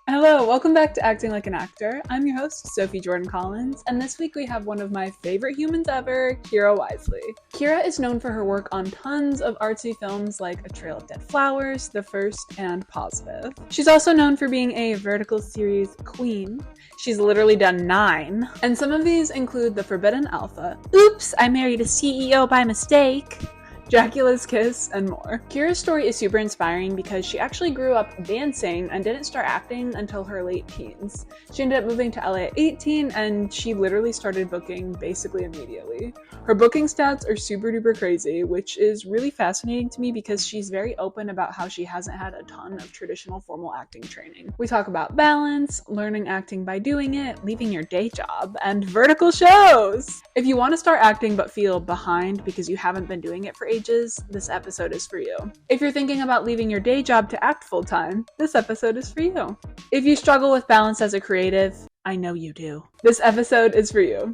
Hello, welcome back to Acting Like an Actor. I'm your host, Sophie Jordan Collins, and this week we have one of my favorite humans ever, Kyra Wisely. Kyra is known for her work on tons of artsy films like A Trail of Dead Flowers, The First, and Positive. She's also known for being a vertical series queen. She's literally done 9, and some of these include The Forbidden Alpha, Oops, I Married a CEO by Mistake, Dracula's Kiss, and more. Kyra's story is super inspiring because she actually grew up dancing and didn't start acting until her late teens. She ended up moving to LA at 18 and she literally started booking basically immediately. Her booking stats are super duper crazy, which is really fascinating to me because she's very open about how she hasn't had a ton of traditional formal acting training. We talk about balance, learning acting by doing it, leaving your day job, and vertical shows! If you want to start acting but feel behind because you haven't been doing it for ages, this episode is for you. If you're thinking about leaving your day job to act full-time, this episode is for you. If you struggle with balance as a creative, I know you do. This episode is for you.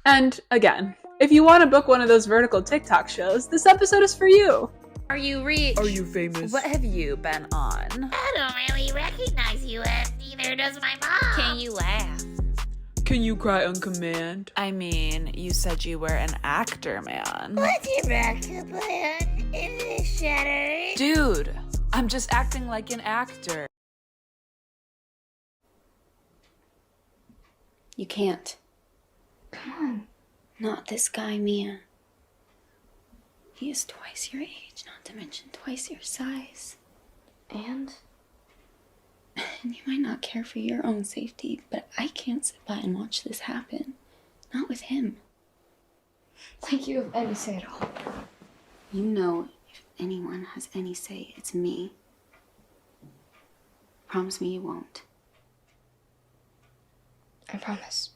And again, if you want to book one of those vertical TikTok shows, this episode is for you. Are you rich? Are you famous? What have you been on? I don't really recognize you, and neither does my mom. Can you laugh? Can you cry on command? I mean, you said you were an actor, man. What's your backup plan? Is it shattered? Dude, I'm just acting like an actor. You can't. Come on. Not this guy, Mia. He is twice your age, not to mention twice your size. And you might not care for your own safety, but I can't sit by and watch this happen. Not with him. Like you have any say at all. You know, if anyone has any say, it's me. Promise me you won't. I promise.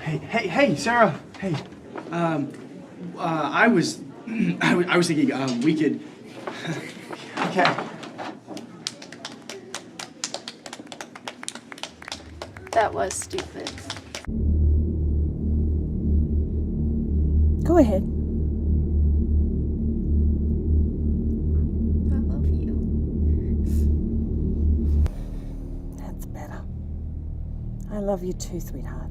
Hey, Sarah. Hey, I was thinking we could. Okay. That was stupid. Go ahead. I love you. That's better. I love you too, sweetheart.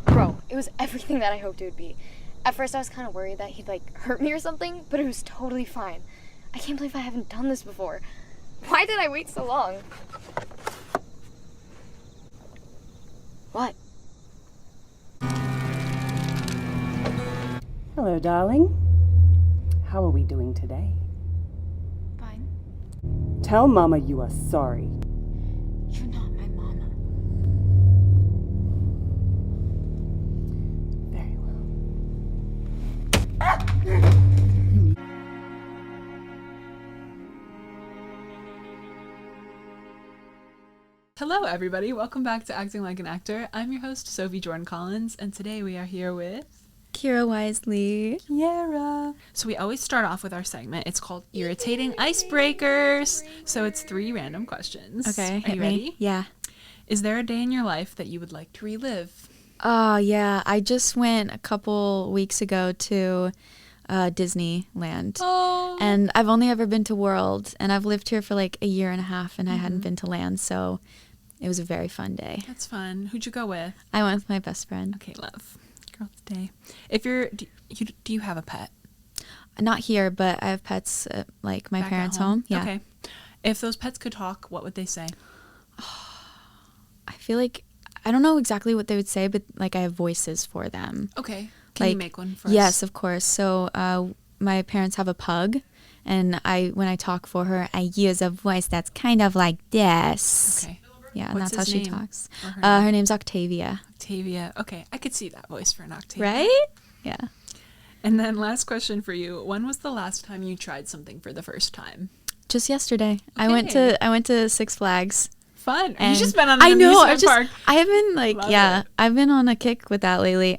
Bro, it was everything that I hoped it would be. At first I was kind of worried that he'd hurt me or something, but it was totally fine. I can't believe I haven't done this before. Why did I wait so long? What? Hello, darling. How are we doing today? Fine. Tell Mama you are sorry. You're not my mama. Very well. Hello everybody, welcome back to Acting Like an Actor. I'm your host, Sophie Jordan Collins, and today we are here with Kyra Wisely. Yara. So we always start off with our segment. It's called Irritating Icebreakers. So it's 3 random questions. Okay, Are you ready? Yeah. Is there a day in your life that you would like to relive? Yeah. I just went a couple weeks ago to Disneyland. Oh. And I've only ever been to World, and I've lived here for a year and a half, and I hadn't been to Land, so it was a very fun day. That's fun. Who'd you go with? I went with my best friend. Okay, love. Girls' day. If you're, do you have a pet? Not here, but I have pets at, my Back at parents' home. Yeah. Okay. If those pets could talk, what would they say? I feel like, I don't know exactly what they would say, but I have voices for them. Okay. Can you make one for us? Yes, of course. So my parents have a pug, and when I talk for her, I use a voice that's kind of like this. Okay. Yeah, and What's that's how his she name? talks. Or her name? Her name's Octavia. Octavia. Okay, I could see that voice for an Octavia. Right? Yeah. And then last question for you. When was the last time you tried something for the first time? Just yesterday. Okay. I went to Six Flags. Fun. And You've just been on an I know. amusement park. I have been Love yeah, it. I've been on a kick with that lately.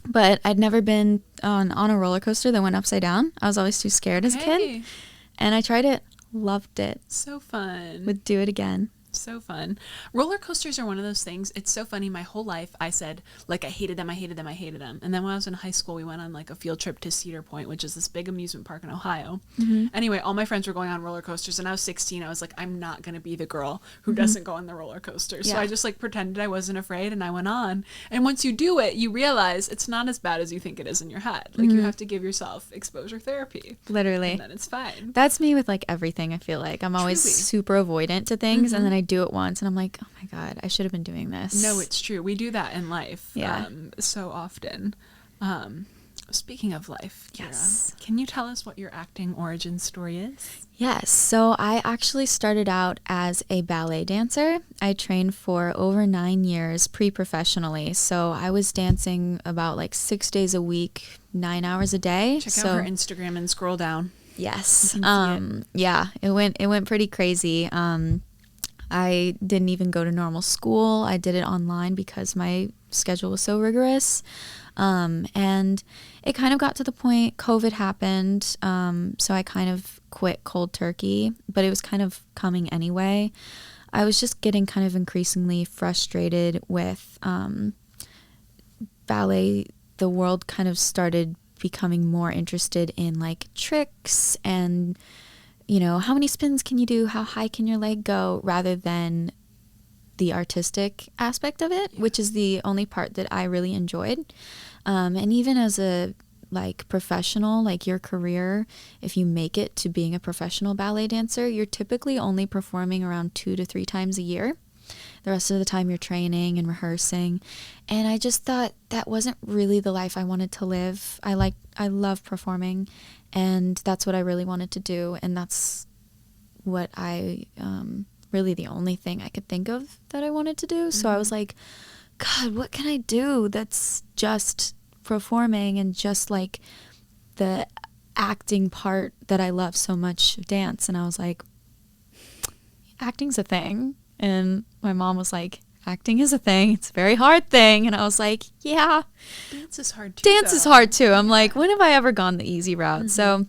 But I'd never been on a roller coaster that went upside down. I was always too scared as a kid. Hey, And I tried it. Loved it. so fun. Would do it again. so fun. Roller coasters are one of those things. It's so funny. My whole life I said, like, I hated them. And then when I was in high school, we went on like a field trip to Cedar Point, which is this big amusement park in Ohio. Anyway, all my friends were going on roller coasters, and I was 16. I was like, I'm not going to be the girl who doesn't go on the roller coaster. So I just like pretended I wasn't afraid, and I went on. And once you do it, you realize it's not as bad as you think it is in your head. Like, you have to give yourself exposure therapy. Literally. And then it's fine. That's me with like everything. I feel like I'm always super avoidant to things, and then I do it once and I'm like, oh my God, I should have been doing this. No, it's true. We do that in life. Yeah. So often. Speaking of life, Kyra, Yes. can you tell us what your acting origin story is? Yes. So I actually started out as a ballet dancer. I trained for over 9 years pre-professionally. So I was dancing about like 6 days a week, 9 hours a day. Check out her Instagram and scroll down. Yes. Yeah, it went pretty crazy. I didn't even go to normal school. I did it online because my schedule was so rigorous. And it kind of got to the point COVID happened. So I kind of quit cold turkey, but it was kind of coming anyway. I was just getting kind of increasingly frustrated with ballet. The world kind of started becoming more interested in like tricks and, you know, how many spins can you do? How high can your leg go? Rather than the artistic aspect of it, which is the only part that I really enjoyed. And even as a like professional, like your career, if you make it to being a professional ballet dancer, you're typically only performing around 2 to 3 times a year. The rest of the time you're training and rehearsing. And I just thought that wasn't really the life I wanted to live. I love performing, and that's what I really wanted to do. And that's what I, really the only thing I could think of that I wanted to do. So I was like, God, what can I do that's just performing and just like the acting part that I love so much of dance? And I was like, acting's a thing. And my mom was like, acting is a thing. It's a very hard thing. And I was like, yeah. Dance is hard too. Dance is hard too. I'm like, when have I ever gone the easy route? So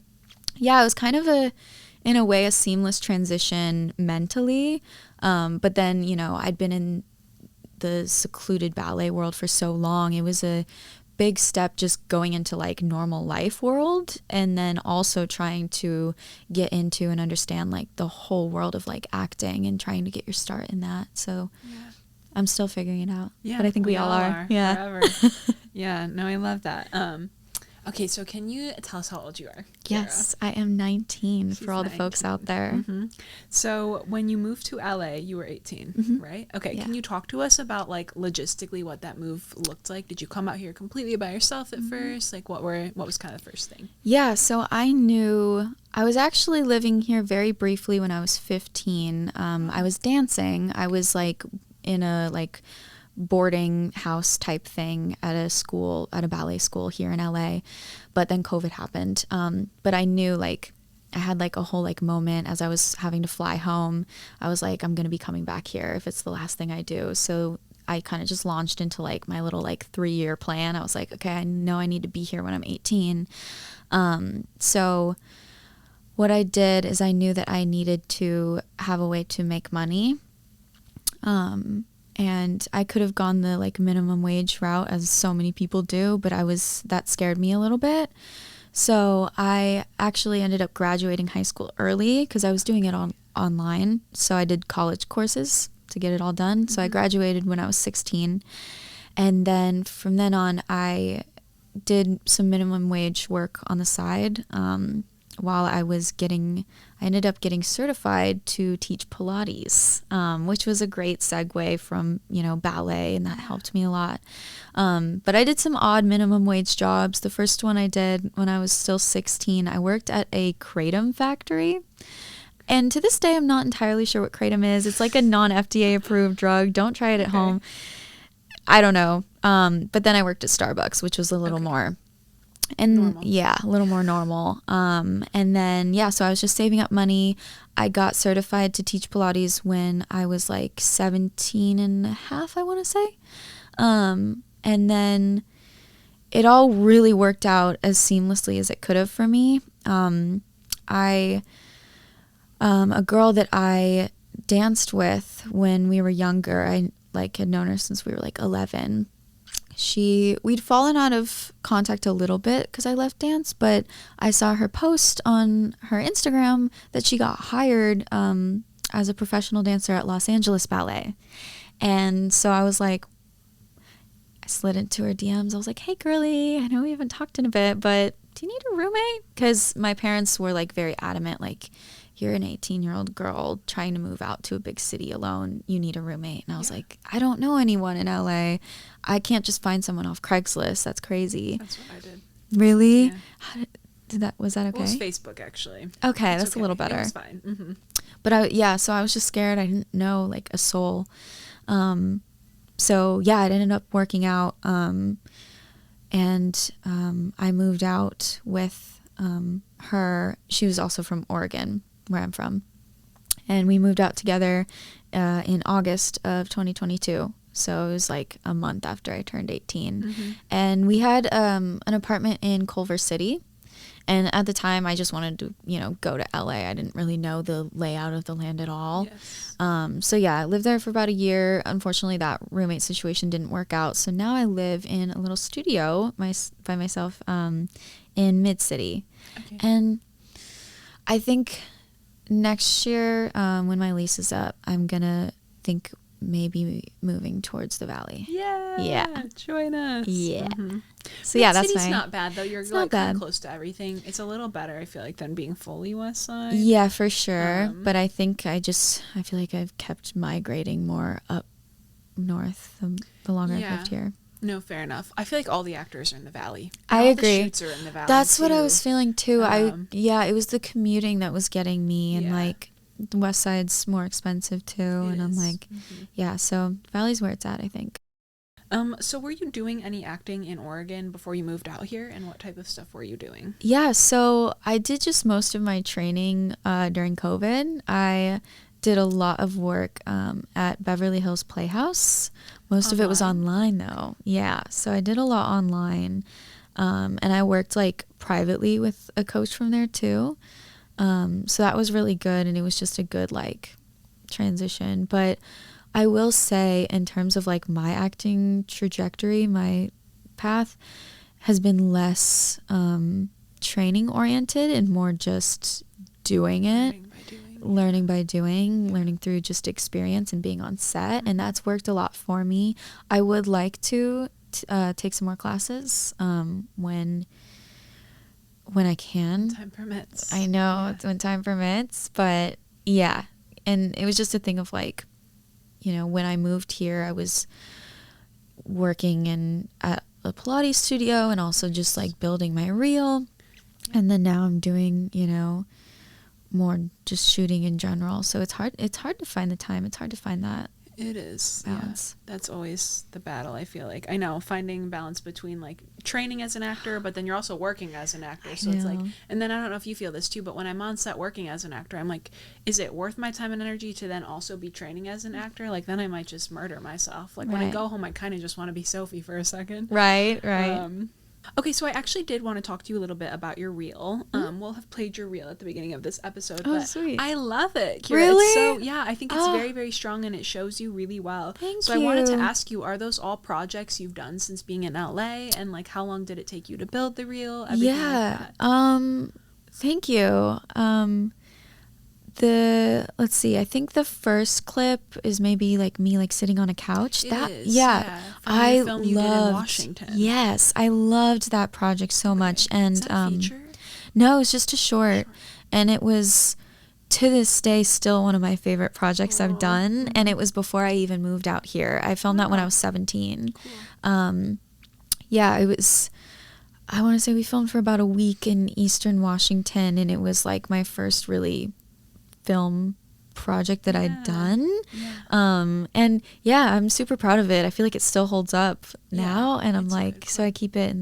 yeah, it was kind of in a way, a seamless transition mentally. But then, you know, I'd been in the secluded ballet world for so long. It was a big step just going into like normal life world, and then also trying to get into and understand like the whole world of like acting and trying to get your start in that. So I'm still figuring it out. Yeah, but I think we all are. Yeah. Forever. Yeah. No, I love that. Okay, so can you tell us how old you are, Kyra? Yes, I am 19. She's for all 19. the folks out there. So when you moved to LA, you were 18, right? Okay, Can you talk to us about like logistically what that move looked like? Did you come out here completely by yourself at first? Like what was kind of the first thing? Yeah, so I was actually living here very briefly when I was 15. I was dancing. I was like in a like boarding house type thing at a ballet school here in LA, but then COVID happened. But I knew like I had like a whole like moment as I was having to fly home. I was like, I'm going to be coming back here if it's the last thing I do. So I kind of just launched into like my little like 3-year plan. I was like, okay, I know I need to be here when I'm 18. So what I did is I knew that I needed to have a way to make money. And I could have gone the like minimum wage route, as so many people do, but that scared me a little bit. So I actually ended up graduating high school early because I was doing it online. So I did college courses to get it all done. So I graduated when I was 16. And then from then on, I did some minimum wage work on the side. While I ended up getting certified to teach Pilates, which was a great segue from, you know, ballet, and that helped me a lot. But I did some odd minimum wage jobs. The first one I did when I was still 16, I worked at a kratom factory. And to this day, I'm not entirely sure what kratom is. It's like a non-FDA approved drug. Don't try it at home. I don't know. But then I worked at Starbucks, which was a little more... And normal. Yeah, a little more normal. And then, so I was just saving up money. I got certified to teach Pilates when I was like 17 and a half, I want to say. And then it all really worked out as seamlessly as it could have for me. A girl that I danced with when we were younger. I like had known her since we were like 11. We'd fallen out of contact a little bit because I left dance, but I saw her post on her Instagram that she got hired as a professional dancer at Los Angeles Ballet. And so I was like, I slid into her DMs. I was like, hey, girly, I know we haven't talked in a bit, but do you need a roommate? Because my parents were like very adamant, like, you're an 18-year-old girl trying to move out to a big city alone. You need a roommate. And I was like, I don't know anyone in LA. I can't just find someone off Craigslist. That's crazy. That's what I did. Really? Yeah. Was that okay? Well, it was Facebook, actually. Okay, that's okay. a little better. It was fine. Mm-hmm. But so I was just scared. I didn't know like a soul. So yeah, it ended up working out. And I moved out with her. She was also from Oregon, where I'm from. And we moved out together in August of 2022. So it was like a month after I turned 18. Mm-hmm. And we had an apartment in Culver City. And at the time, I just wanted to, go to LA. I didn't really know the layout of the land at all. Yes. So yeah, I lived there for about a year. Unfortunately, that roommate situation didn't work out. So now I live in a little studio by myself in Mid-City. Okay. And I think next year, when my lease is up, I'm going to think maybe moving towards the valley. Yeah. Join us. Yeah. Mm-hmm. So yeah, that's City's not bad though. You're it's like kind of close to everything. It's a little better, I feel like, than being fully west side. Yeah, for sure. But I think I feel like I've kept migrating more up north the longer I've lived here. No, fair enough. I feel like all the actors are in the valley. I agree. The shoots are in the valley. That's too. what I was feeling too. It was the commuting that was getting me, and like the west side's more expensive too, and I'm like, so valley's where it's at, I think. So were you doing any acting in Oregon before you moved out here, and what type of stuff were you doing? Yeah, so I did just most of my training during COVID. I did a lot of work at Beverly Hills Playhouse. Most of it was online though. Yeah, so I did a lot online, and I worked like privately with a coach from there too. So that was really good, and it was just a good like transition. But I will say, in terms of like my acting trajectory, my path has been less training oriented and more just doing it, learning by doing, learning through just experience and being on set. And that's worked a lot for me. I would like to take some more classes when I can. Time permits. I know, when time permits, but yeah. And it was just a thing of like, when I moved here, I was working at a Pilates studio and also just like building my reel. And then now I'm doing, more just shooting in general. So it's hard to find the time. It's hard to find that. It is balance. Yeah. That's always the battle, I feel like. I know, finding balance between like training as an actor, but then you're also working as an actor. So it's like, and then I don't know if you feel this too, but when I'm on set working as an actor, I'm like, is it worth my time and energy to then also be training as an actor? Like then I might just murder myself. Like when I go home, I kind of just want to be Sophie for a second. Right. Okay, so I actually did want to talk to you a little bit about your reel. We'll have played your reel at the beginning of this episode. Oh, but sweet. I love it, Kyra. Really? I think it's very, very strong, and it shows you really well. Thank you. I wanted to ask you, are those all projects you've done since being in LA? And like, how long did it take you to build the reel? Everything like that? Thank you. Let's see, I think the first clip is maybe like me like sitting on a couch. I loved you did in Washington. Yes, I loved that project so much. And is that a feature? No, it's just a short. And it was to this day still one of my favorite projects I've done, and it was before I even moved out here. I filmed that when I was 17. Cool. It was, I want to say we filmed for about a week in Eastern Washington, and it was like my first really film project that I'd done. And I'm super proud of it. I feel like it still holds up now, and I'm like, cool. So I keep it.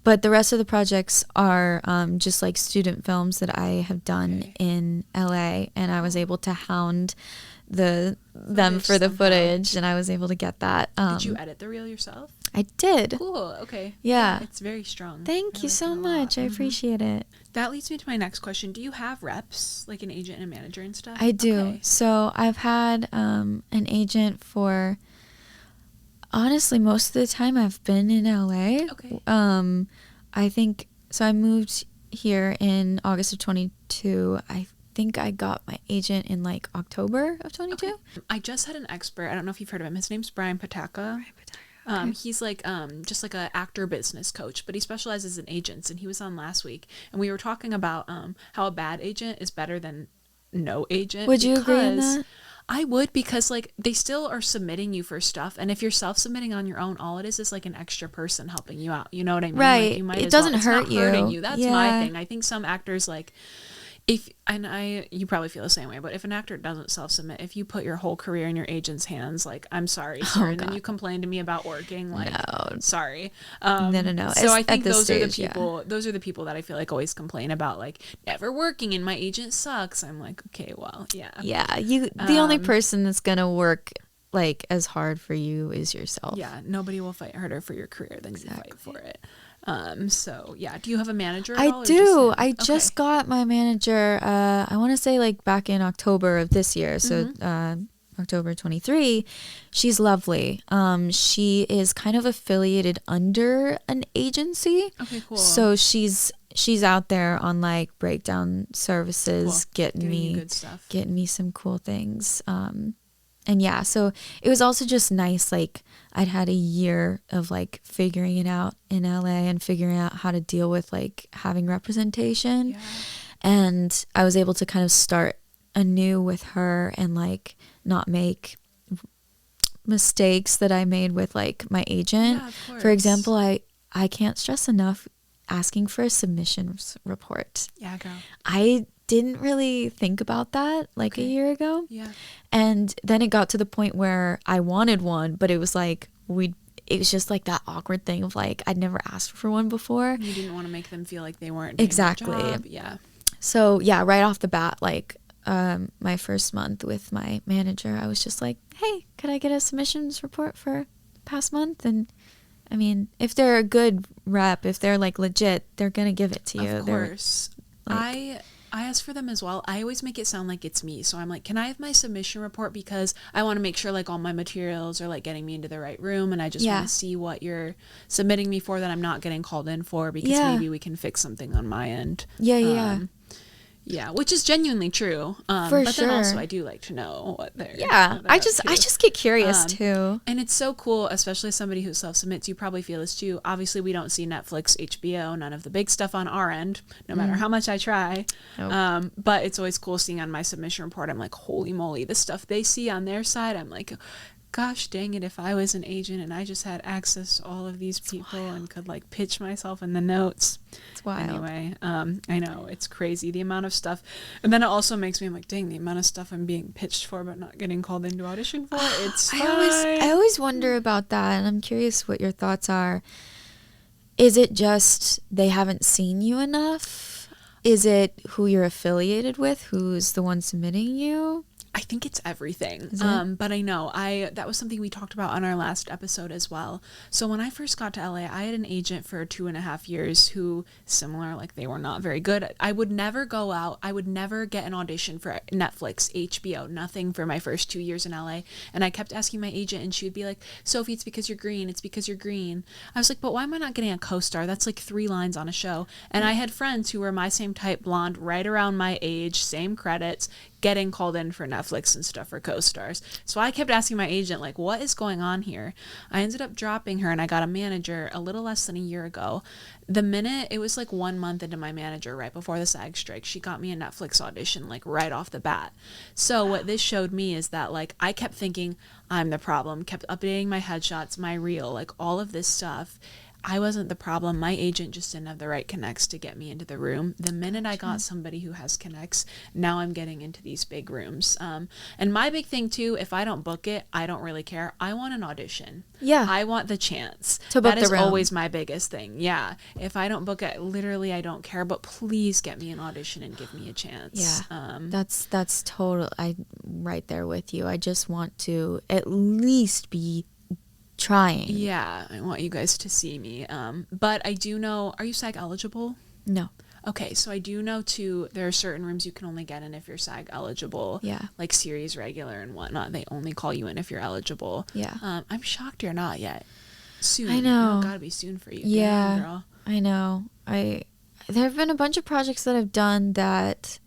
But the rest of the projects are just like student films that I have done in LA, and I was able to hound them for the footage, and I was able to get that. Did you edit the reel yourself? I did. Cool. Okay. Yeah. It's very strong. Thank you so much. I appreciate it. That leads me to my next question. Do you have reps, like an agent and a manager and stuff? I do. Okay. So I've had an agent for, honestly, most of the time I've been in LA. Okay. I think, so I moved here in August of 22. I think I got my agent in like October of 22. Okay. I just had an expert. I don't know if you've heard of him. His name's Brian Pataka. He's like just like a actor business coach, but he specializes in agents, and he was on last week, and we were talking about how a bad agent is better than no agent. Would you agree on that? I would, because like they still are submitting you for stuff, and if you're self-submitting on your own, all it is like an extra person helping you out. You know what I mean? Right. Like, you might It as doesn't well. It's hurt not you. hurting you. That's my Yeah. thing. I think some actors like, you probably feel the same way, but if an actor doesn't self-submit, if you put your whole career in your agent's hands, like, I'm sorry, sir, and then you complain to me about working, like, No. sorry. No. So I At think this those are the stage, people. Those are the people that I feel like always complain about, like, never working and my agent sucks. I'm like, okay, well, yeah. Yeah. The only person that's going to work like as hard for you is yourself. Yeah, nobody will fight harder for your career than you fight for it. So yeah, do you have a manager at all, I or do. just him? I just got my manager, I want to say like back in October of this year. So, October 23. She's lovely. She is kind of affiliated under an agency. Okay, cool. So she's out there on like breakdown services, getting me you good stuff. getting me some cool things. And yeah, so it was also just nice. Like I'd had a year of like figuring it out in LA and figuring out how to deal with like having representation. Yeah. And I was able to kind of start anew with her and like not make mistakes that I made with like my agent. Yeah, of course. For example, I can't stress enough asking for a submissions report. Yeah, girl. I didn't really think about that like a year ago. Yeah. And then it got to the point where I wanted one, but it was like it was just like that awkward thing of like I'd never asked for one before. You didn't want to make them feel like they weren't doing Exactly. their job. Yeah. So yeah, right off the bat, like my first month with my manager, I was just like, hey, could I get a submissions report for past month? And I mean, if they're a good rep, if they're like legit, they're gonna give it to you. Of course. Like, I ask for them as well. I always make it sound like it's me. So I'm like, can I have my submission report? Because I want to make sure like all my materials are like getting me into the right room, and I just want to see what you're submitting me for that I'm not getting called in for, because maybe we can fix something on my end. Yeah, which is genuinely true. For but sure. then also I do like to know what they're I just get curious too. And it's so cool, especially as somebody who self-submits. You probably feel this too. Obviously, we don't see Netflix, HBO, none of the big stuff on our end, no matter how much I try. Nope. But it's always cool seeing on my submission report, I'm like, holy moly, the stuff they see on their side, I'm like, gosh dang it, if I was an agent and I just had access to all of these people and could like pitch myself in the notes. It's wild. Anyway, I know, it's crazy, the amount of stuff. And then it also makes me, I'm like, dang, the amount of stuff I'm being pitched for but not getting called into audition for. It's fine. I always wonder about that, and I'm curious what your thoughts are. Is it just they haven't seen you enough? Is it who you're affiliated with, who's the one submitting you? I think it's everything. Is it? But I know that was something we talked about on our last episode as well. So when I first got to LA, I had an agent for 2.5 years who, similar, like they were not very good. I would never go out. I would never get an audition for Netflix, HBO, nothing for my first 2 years in LA. And I kept asking my agent, and she would be like, Sophie, it's because you're green. It's because you're green. I was like, but why am I not getting a co-star? That's like 3 lines on a show. And I had friends who were my same type, blonde, right around my age, same credits, getting called in for Netflix and stuff for co-stars. So I kept asking my agent, like, what is going on here? I ended up dropping her, and I got a manager a little less than a year ago. The minute, it was like 1 month into my manager, right before the SAG strike, she got me a Netflix audition, like right off the bat. So what this showed me is that, like, I kept thinking I'm the problem, kept updating my headshots, my reel, like all of this stuff. I wasn't the problem. My agent just didn't have the right connects to get me into the room. The minute I got somebody who has connects, now I'm getting into these big rooms. And my big thing too, if I don't book it, I don't really care. I want an audition. Yeah. I want the chance. To book that the is room. always my biggest thing. Yeah. If I don't book it, literally I don't care, but please get me an audition and give me a chance. Yeah. That's total. I'm right there with you. I just want to at least be trying. Yeah, I want you guys to see me. But I do know, are you SAG eligible? No. Okay, so I do know too, there are certain rooms you can only get in if you're SAG eligible. Yeah. Like series regular and whatnot. They only call you in if you're eligible. Yeah. I'm shocked you're not yet. Soon. I know. Gotta be soon for you. Yeah. Damn, girl. I know. There have been a bunch of projects that I've done that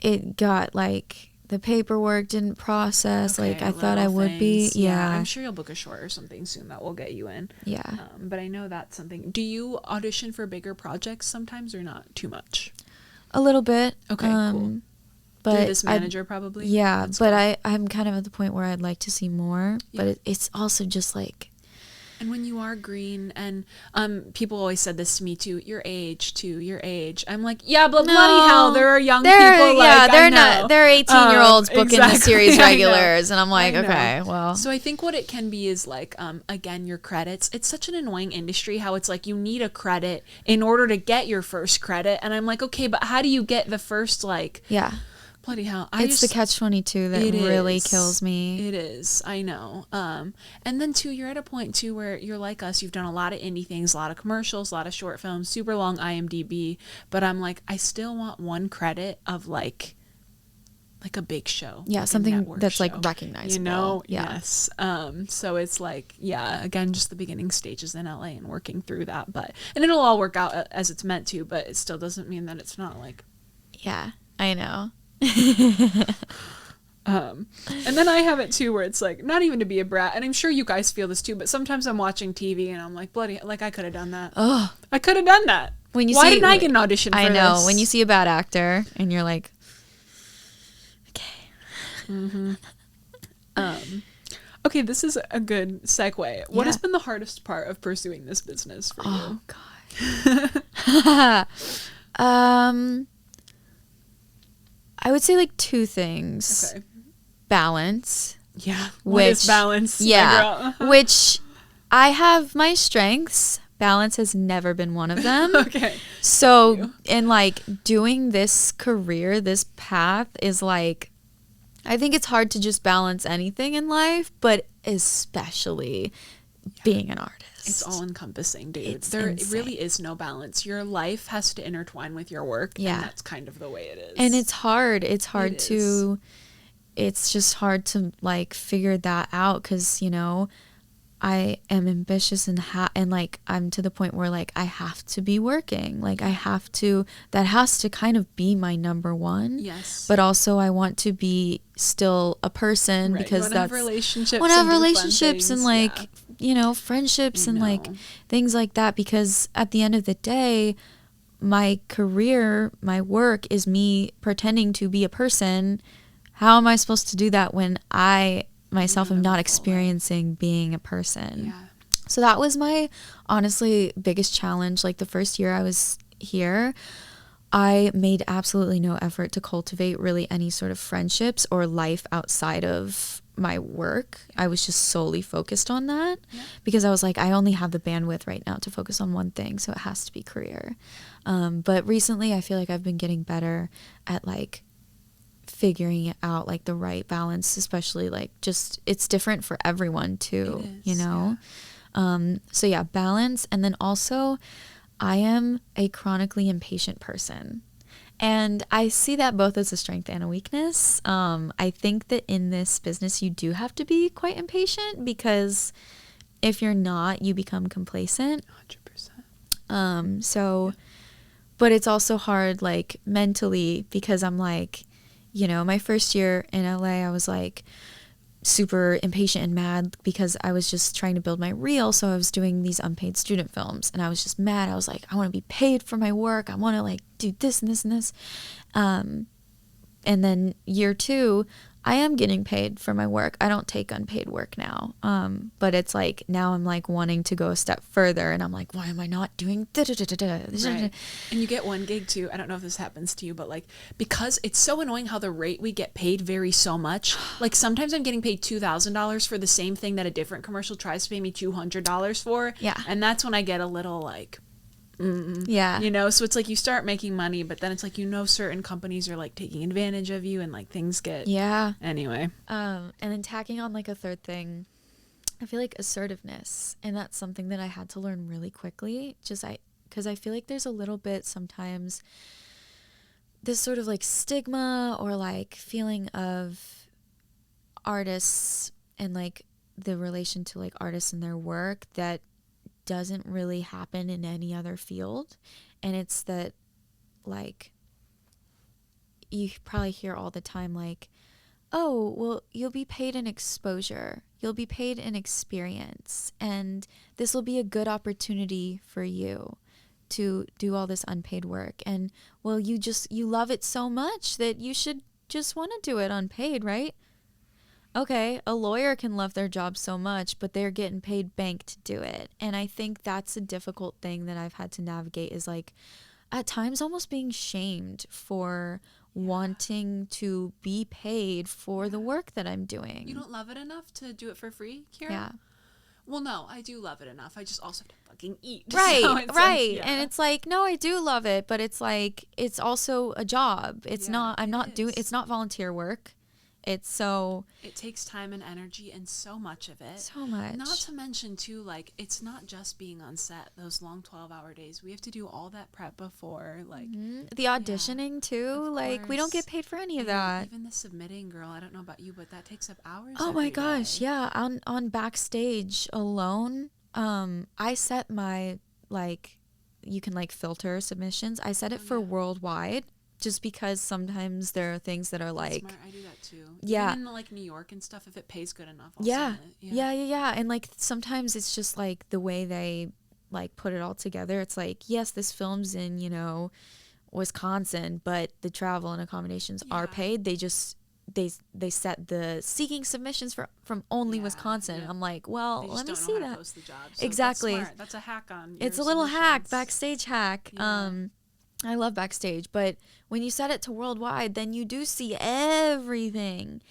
it got like the paperwork didn't process like I thought I would be. Yeah. I'm sure you'll book a short or something soon that will get you in. Yeah. But I know that's something. Do you audition for bigger projects sometimes or not too much? A little bit. Okay, cool. But through this manager probably? Yeah, That's but cool. I'm kind of at the point where I'd like to see more. Yeah. But it's also just like... And when you are green, and people always said this to me too, your age. I'm like, yeah, but bloody hell, there are young people like, they're I know. not, they're 18-year-olds booking the series regulars, and I'm like, I know. okay, well. So I think what it can be is like, again, your credits. It's such an annoying industry how it's like you need a credit in order to get your first credit, and I'm like, okay, but how do you get the first like? Yeah. Bloody hell. It's the catch-22 that really kills me. It is. I know. And then, too, you're at a point, too, where you're like us. You've done a lot of indie things, a lot of commercials, a lot of short films, super long IMDb. But I'm like, I still want one credit of, like a big show. Yeah, like something that's, like, recognizable. You know? Yeah. Yes. So it's like, yeah, again, just the beginning stages in LA and working through that. And it'll all work out as it's meant to, but it still doesn't mean that it's not, like... Yeah, I know. And then I have it too where it's like not even to be a brat, and I'm sure you guys feel this too, but sometimes I'm watching TV and I'm like, bloody, like I could have done that. Oh, I could have done that. Why didn't I get an audition for this? I know, when you see a bad actor and you're like, okay. Mm-hmm. Okay, this is a good segue. What has been the hardest part of pursuing this business for you? God. I would say like two things. Okay. Balance. Yeah. What is balance? Yeah. Which I have my strengths. Balance has never been one of them. Okay. So in like doing this career, this path is like, I think it's hard to just balance anything in life, but especially being an artist. It's all encompassing, dude. It's There insane. really is no balance. Your life has to intertwine with your work, Yeah. and that's kind of the way it is. And it's hard. It's just hard to like figure that out because, you know, I am ambitious and like I'm to the point where like I have to be working. Like I have to, that has to kind of be my number one. Yes. But also I want to be still a person because that's relationships. want to have relationships and like, you know, friendships and like things like that, because at the end of the day, my career, my work is me pretending to be a person. How am I supposed to do that when I myself am not experiencing being a person? Yeah. So that was my honestly biggest challenge. Like the first year I was here, I made absolutely no effort to cultivate really any sort of friendships or life outside of my work. I was just solely focused on that because I was like, I only have the bandwidth right now to focus on one thing, so it has to be career. But recently I feel like I've been getting better at like figuring out like the right balance, especially like just it's different for everyone too, you know? So yeah, balance. And then also I am a chronically impatient person. And I see that both as a strength and a weakness. I think that in this business, you do have to be quite impatient because if you're not, you become complacent. 100%. But it's also hard like mentally because I'm like, you know, my first year in LA, I was like super impatient and mad because I was just trying to build my reel. So I was doing these unpaid student films and I was just mad. I was like, I want to be paid for my work. I want to like do this and this and this. And then year 2, I am getting paid for my work. I don't take unpaid work now. But it's like now I'm like wanting to go a step further and I'm like, why am I not doing Right. And you get one gig too. I don't know if this happens to you, but like because it's so annoying how the rate we get paid varies so much. Like sometimes I'm getting paid $2,000 for the same thing that a different commercial tries to pay me $200 for. Yeah. And that's when I get a little like yeah, you know, so it's like you start making money, but then it's like, you know, certain companies are like taking advantage of you and like things get anyway. And then tacking on like a third thing, I feel like assertiveness, and that's something that I had to learn really quickly. Just because I feel like there's a little bit sometimes this sort of like stigma or like feeling of artists and like the relation to like artists and their work that doesn't really happen in any other field. And it's that like you probably hear all the time like, oh, well, you'll be paid in exposure, you'll be paid in experience, and this will be a good opportunity for you to do all this unpaid work. And well, you love it so much that you should just want to do it unpaid, right? Okay, a lawyer can love their job so much, but they're getting paid bank to do it. And I think that's a difficult thing that I've had to navigate, is like at times almost being shamed for wanting to be paid for the work that I'm doing. You don't love it enough to do it for free, Kyra? Yeah. Well, no, I do love it enough. I just also have to fucking eat. Right, So it's right. like, yeah. And it's like, no, I do love it, but it's like, it's also a job. It's not, I'm not doing, it's not volunteer work. It's so... It takes time and energy and so much of it. So much. Not to mention, too, like, it's not just being on set, those long 12-hour days. We have to do all that prep before, like... The auditioning, too. Like, we don't get paid for any of that. Even the submitting, girl, I don't know about you, but that takes up hours. Oh my every gosh, day. yeah. On Backstage alone, I set my, like, you can, like, filter submissions. I set it for worldwide. Just because sometimes there are things that are like... That's smart. I do that too. Yeah. Even in like New York and stuff, if it pays good enough, I'll Yeah. send it. Yeah. And like sometimes it's just like the way they like put it all together. It's like, yes, this film's in, you know, Wisconsin, but the travel and accommodations are paid. They just... They set the seeking submissions from only Wisconsin. I'm like, well, They just let me don't know see how to that. post the job, so Exactly. That's smart. That's a hack on It's a your little hack, submissions. Backstage hack. I love Backstage, but when you set it to worldwide, then you do see everything.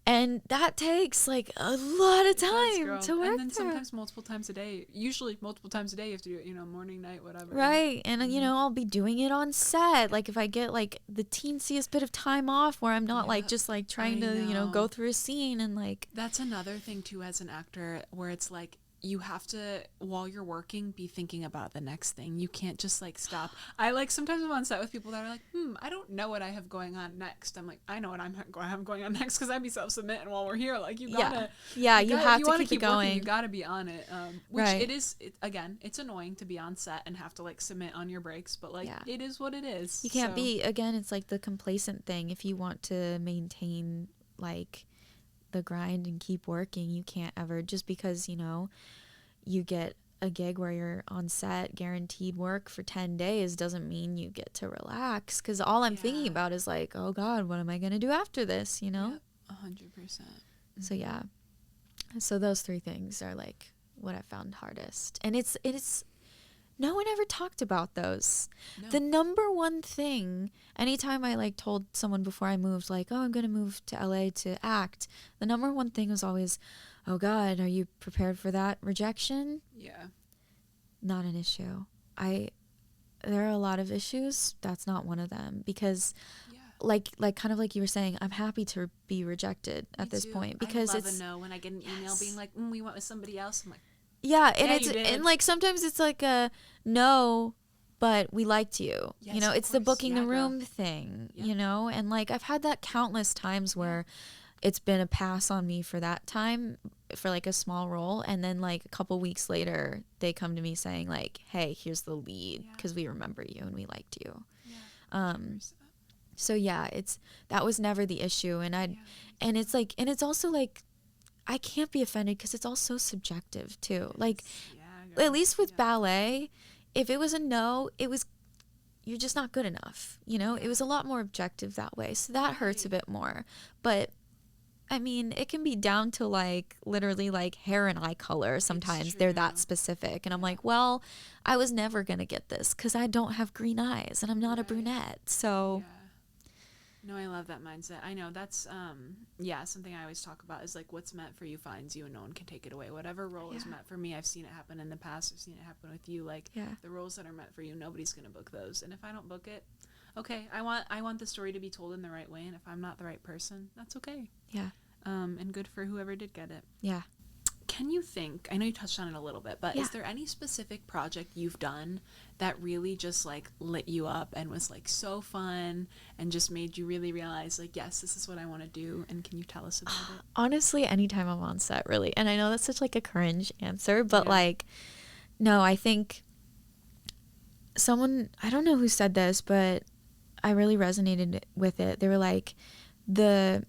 And that takes like a lot of time to work And then through. sometimes multiple times a day. Usually multiple times a day you have to do it, you know, morning, night, whatever. Right. And, you know, I'll be doing it on set. Like if I get like the teensiest bit of time off where I'm not like just like trying to, you know, go through a scene and like... That's another thing too as an actor where it's like, you have to, while you're working, be thinking about the next thing. You can't just like stop. I like sometimes I'm on set with people that are like, I don't know what I have going on next. I'm like, I know what I have going on next because I'd be self-submitting while we're here. Like you gotta, you have to keep it going. Working, you gotta be on it. Which it is. Again, it's annoying to be on set and have to like submit on your breaks, but like it is what it is. You can't be. Again, it's like the complacent thing. If you want to maintain like the grind and keep working, you can't ever, just because, you know, you get a gig where you're on set guaranteed work for 10 days doesn't mean you get to relax, because all I'm thinking about is like, oh god, what am I gonna do after this, you know? 100%. So yeah, so those three things are like what I found hardest, and it's no one ever talked about those. No. The number one thing, anytime I like told someone before I moved, like, oh, I'm going to move to LA to act, the number one thing was always, oh God, are you prepared for that rejection? Yeah. Not an issue. There are a lot of issues. That's not one of them, because like kind of like you were saying, I'm happy to be rejected at this point, because I love a no when I get an email being like, we went with somebody else. I'm like, yeah, and like sometimes it's like a no, but we liked you. Yes, you know, it's the booking the room girl. Thing, you know? And like I've had that countless times where it's been a pass on me for that time for like a small role, and then like a couple weeks later they come to me saying like, hey, here's the lead because we remember you and we liked you. So yeah, that was never the issue, and and it's like, and it's also like, I can't be offended because it's all so subjective too. Like, at least with ballet, if it was a no, you're just not good enough. You know, it was a lot more objective that way. So that hurts a bit more. But I mean, it can be down to like literally like hair and eye color. Sometimes they're that specific. And I'm like, well, I was never going to get this because I don't have green eyes and I'm not a brunette. So... No, I love that mindset. I know that's, something I always talk about is like what's meant for you finds you and no one can take it away. Whatever role is meant for me, I've seen it happen in the past. I've seen it happen with you. Like the roles that are meant for you, nobody's going to book those. And if I don't book it, okay, I want the story to be told in the right way. And if I'm not the right person, that's okay. Yeah. And good for whoever did get it. Yeah. can you think, I know you touched on it a little bit, but is there any specific project you've done that really just like lit you up and was like so fun and just made you really realize like, yes, this is what I want to do? And can you tell us about it? Honestly, anytime I'm on set, really. And I know that's such like a cringe answer, but like, no, I think someone, I don't know who said this, but I really resonated with it. They were like, the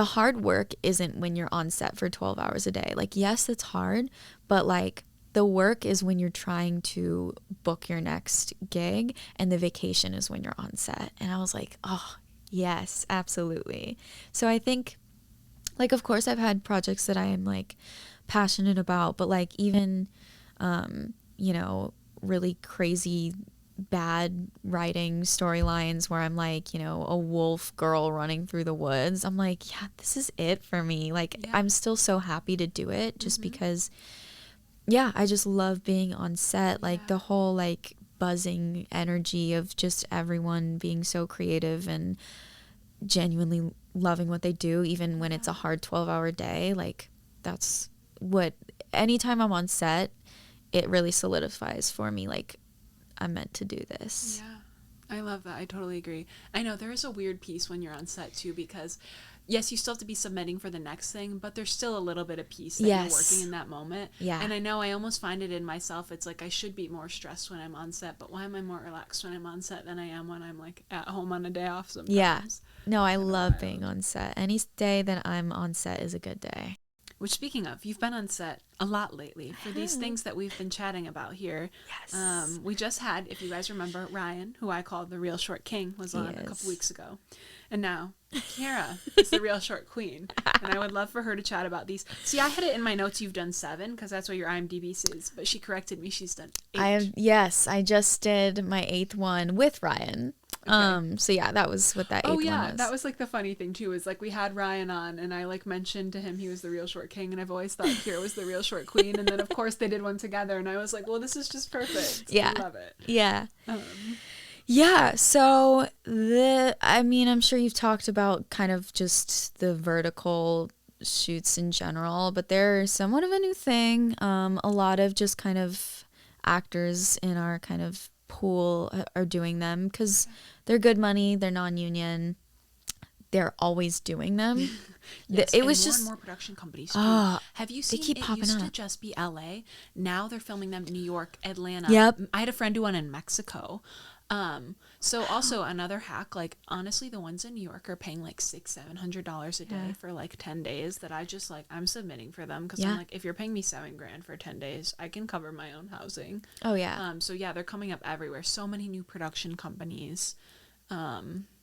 hard work isn't when you're on set for 12 hours a day. Like, yes, it's hard, but like the work is when you're trying to book your next gig, and the vacation is when you're on set. And I was like, oh, yes, absolutely. So I think, like, of course, I've had projects that I am like passionate about, but like even, you know, really crazy bad writing storylines where I'm like, you know, a wolf girl running through the woods. I'm like, yeah, this is it for me. Like, I'm still so happy to do it just because, yeah, I just love being on set. Like the whole like buzzing energy of just everyone being so creative and genuinely loving what they do, even when it's a hard 12-hour day. Like that's what, anytime I'm on set, it really solidifies for me, like, I'm meant to do this. Yeah, I love that. I totally agree. I know there is a weird piece when you're on set too, because yes, you still have to be submitting for the next thing, but there's still a little bit of peace that you're working in that moment. Yeah. And I know I almost find it in myself. It's like I should be more stressed when I'm on set, but why am I more relaxed when I'm on set than I am when I'm like at home on a day off sometimes? Yeah. No, I love being on set. Any day that I'm on set is a good day. Which, speaking of, you've been on set a lot lately for these things that we've been chatting about here. Yes. We just had, if you guys remember, Ryan, who I call the Real Short King, was on a couple weeks ago. And now Kyra is the Real Short Queen. And I would love for her to chat about these. See, I had it in my notes you've done 7, because that's what your IMDb says. But she corrected me. She's done 8. I just did my 8th one with Ryan. Okay. So yeah, that was what that 8th one was. That was like the funny thing too, is like we had Ryan on and I like mentioned to him he was the Real Short King, and I've always thought Kyra was the Real Short Queen, and then of course they did one together and I was like, well, this is just perfect. Yeah. I love it. Yeah. Yeah, so I'm sure you've talked about kind of just the vertical shoots in general, but they're somewhat of a new thing. A lot of just kind of actors in our kind of pool are doing them because they're good money, they're non-union, they're always doing them. Yes, it was more just and more production companies too. Have you seen they keep it popping used up. to just be LA? Now they're filming them in New York, Atlanta. Yep. I had a friend do one in Mexico. So also another hack, like honestly the ones in New York are paying like $600-700 a day for like 10 days that I just like, I'm submitting for them because I'm like, if you're paying me $7,000 for 10 days, I can cover my own housing. Oh yeah. So yeah, they're coming up everywhere. So many new production companies.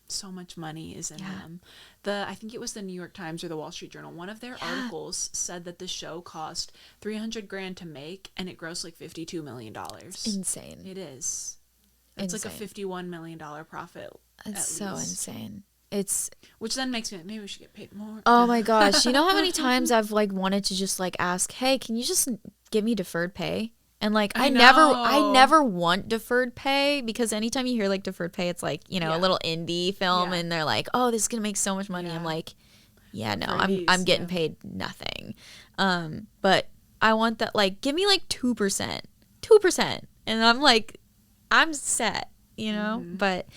So much money is in them. I think it was the New York Times or the Wall Street Journal. One of their articles said that the show cost $300,000 to make and it grossed like $52 million. Insane. It is. It's insane. Like a $51 million profit. It's so insane. It's which then makes me maybe we should get paid more. Oh my gosh. You know how many times I've like wanted to just like ask, hey, can you just give me deferred pay? And like I never want deferred pay, because anytime you hear like deferred pay, it's like, you know, a little indie film and they're like, oh, this is gonna make so much money. I'm like, yeah, no, I'm getting paid nothing. But I want that, like, give me like 2%. And I'm like, I'm set, you know? But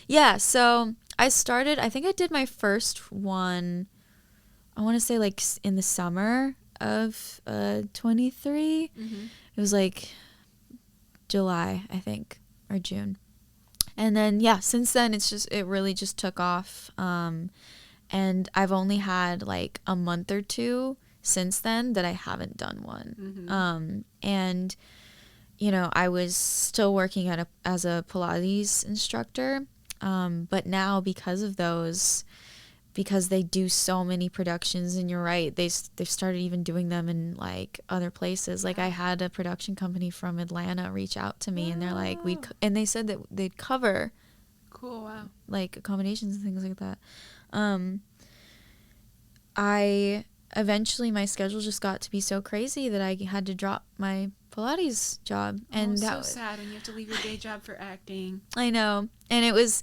yeah, so I think I did my first one, I want to say like in the summer of 23. It was like July, I think, or June. And then, yeah, since then it really just took off. And I've only had like a month or 2 since then that I haven't done one. And you know, I was still working as a Pilates instructor, but now because they do so many productions, and you're right, they've started even doing them in like other places. Like I had a production company from Atlanta reach out to me, and they're like, and they said that they'd cover, like accommodations and things like that. Eventually my schedule just got to be so crazy that I had to drop my Pilates job, and that was so sad when you have to leave your day job for acting. I know, and it was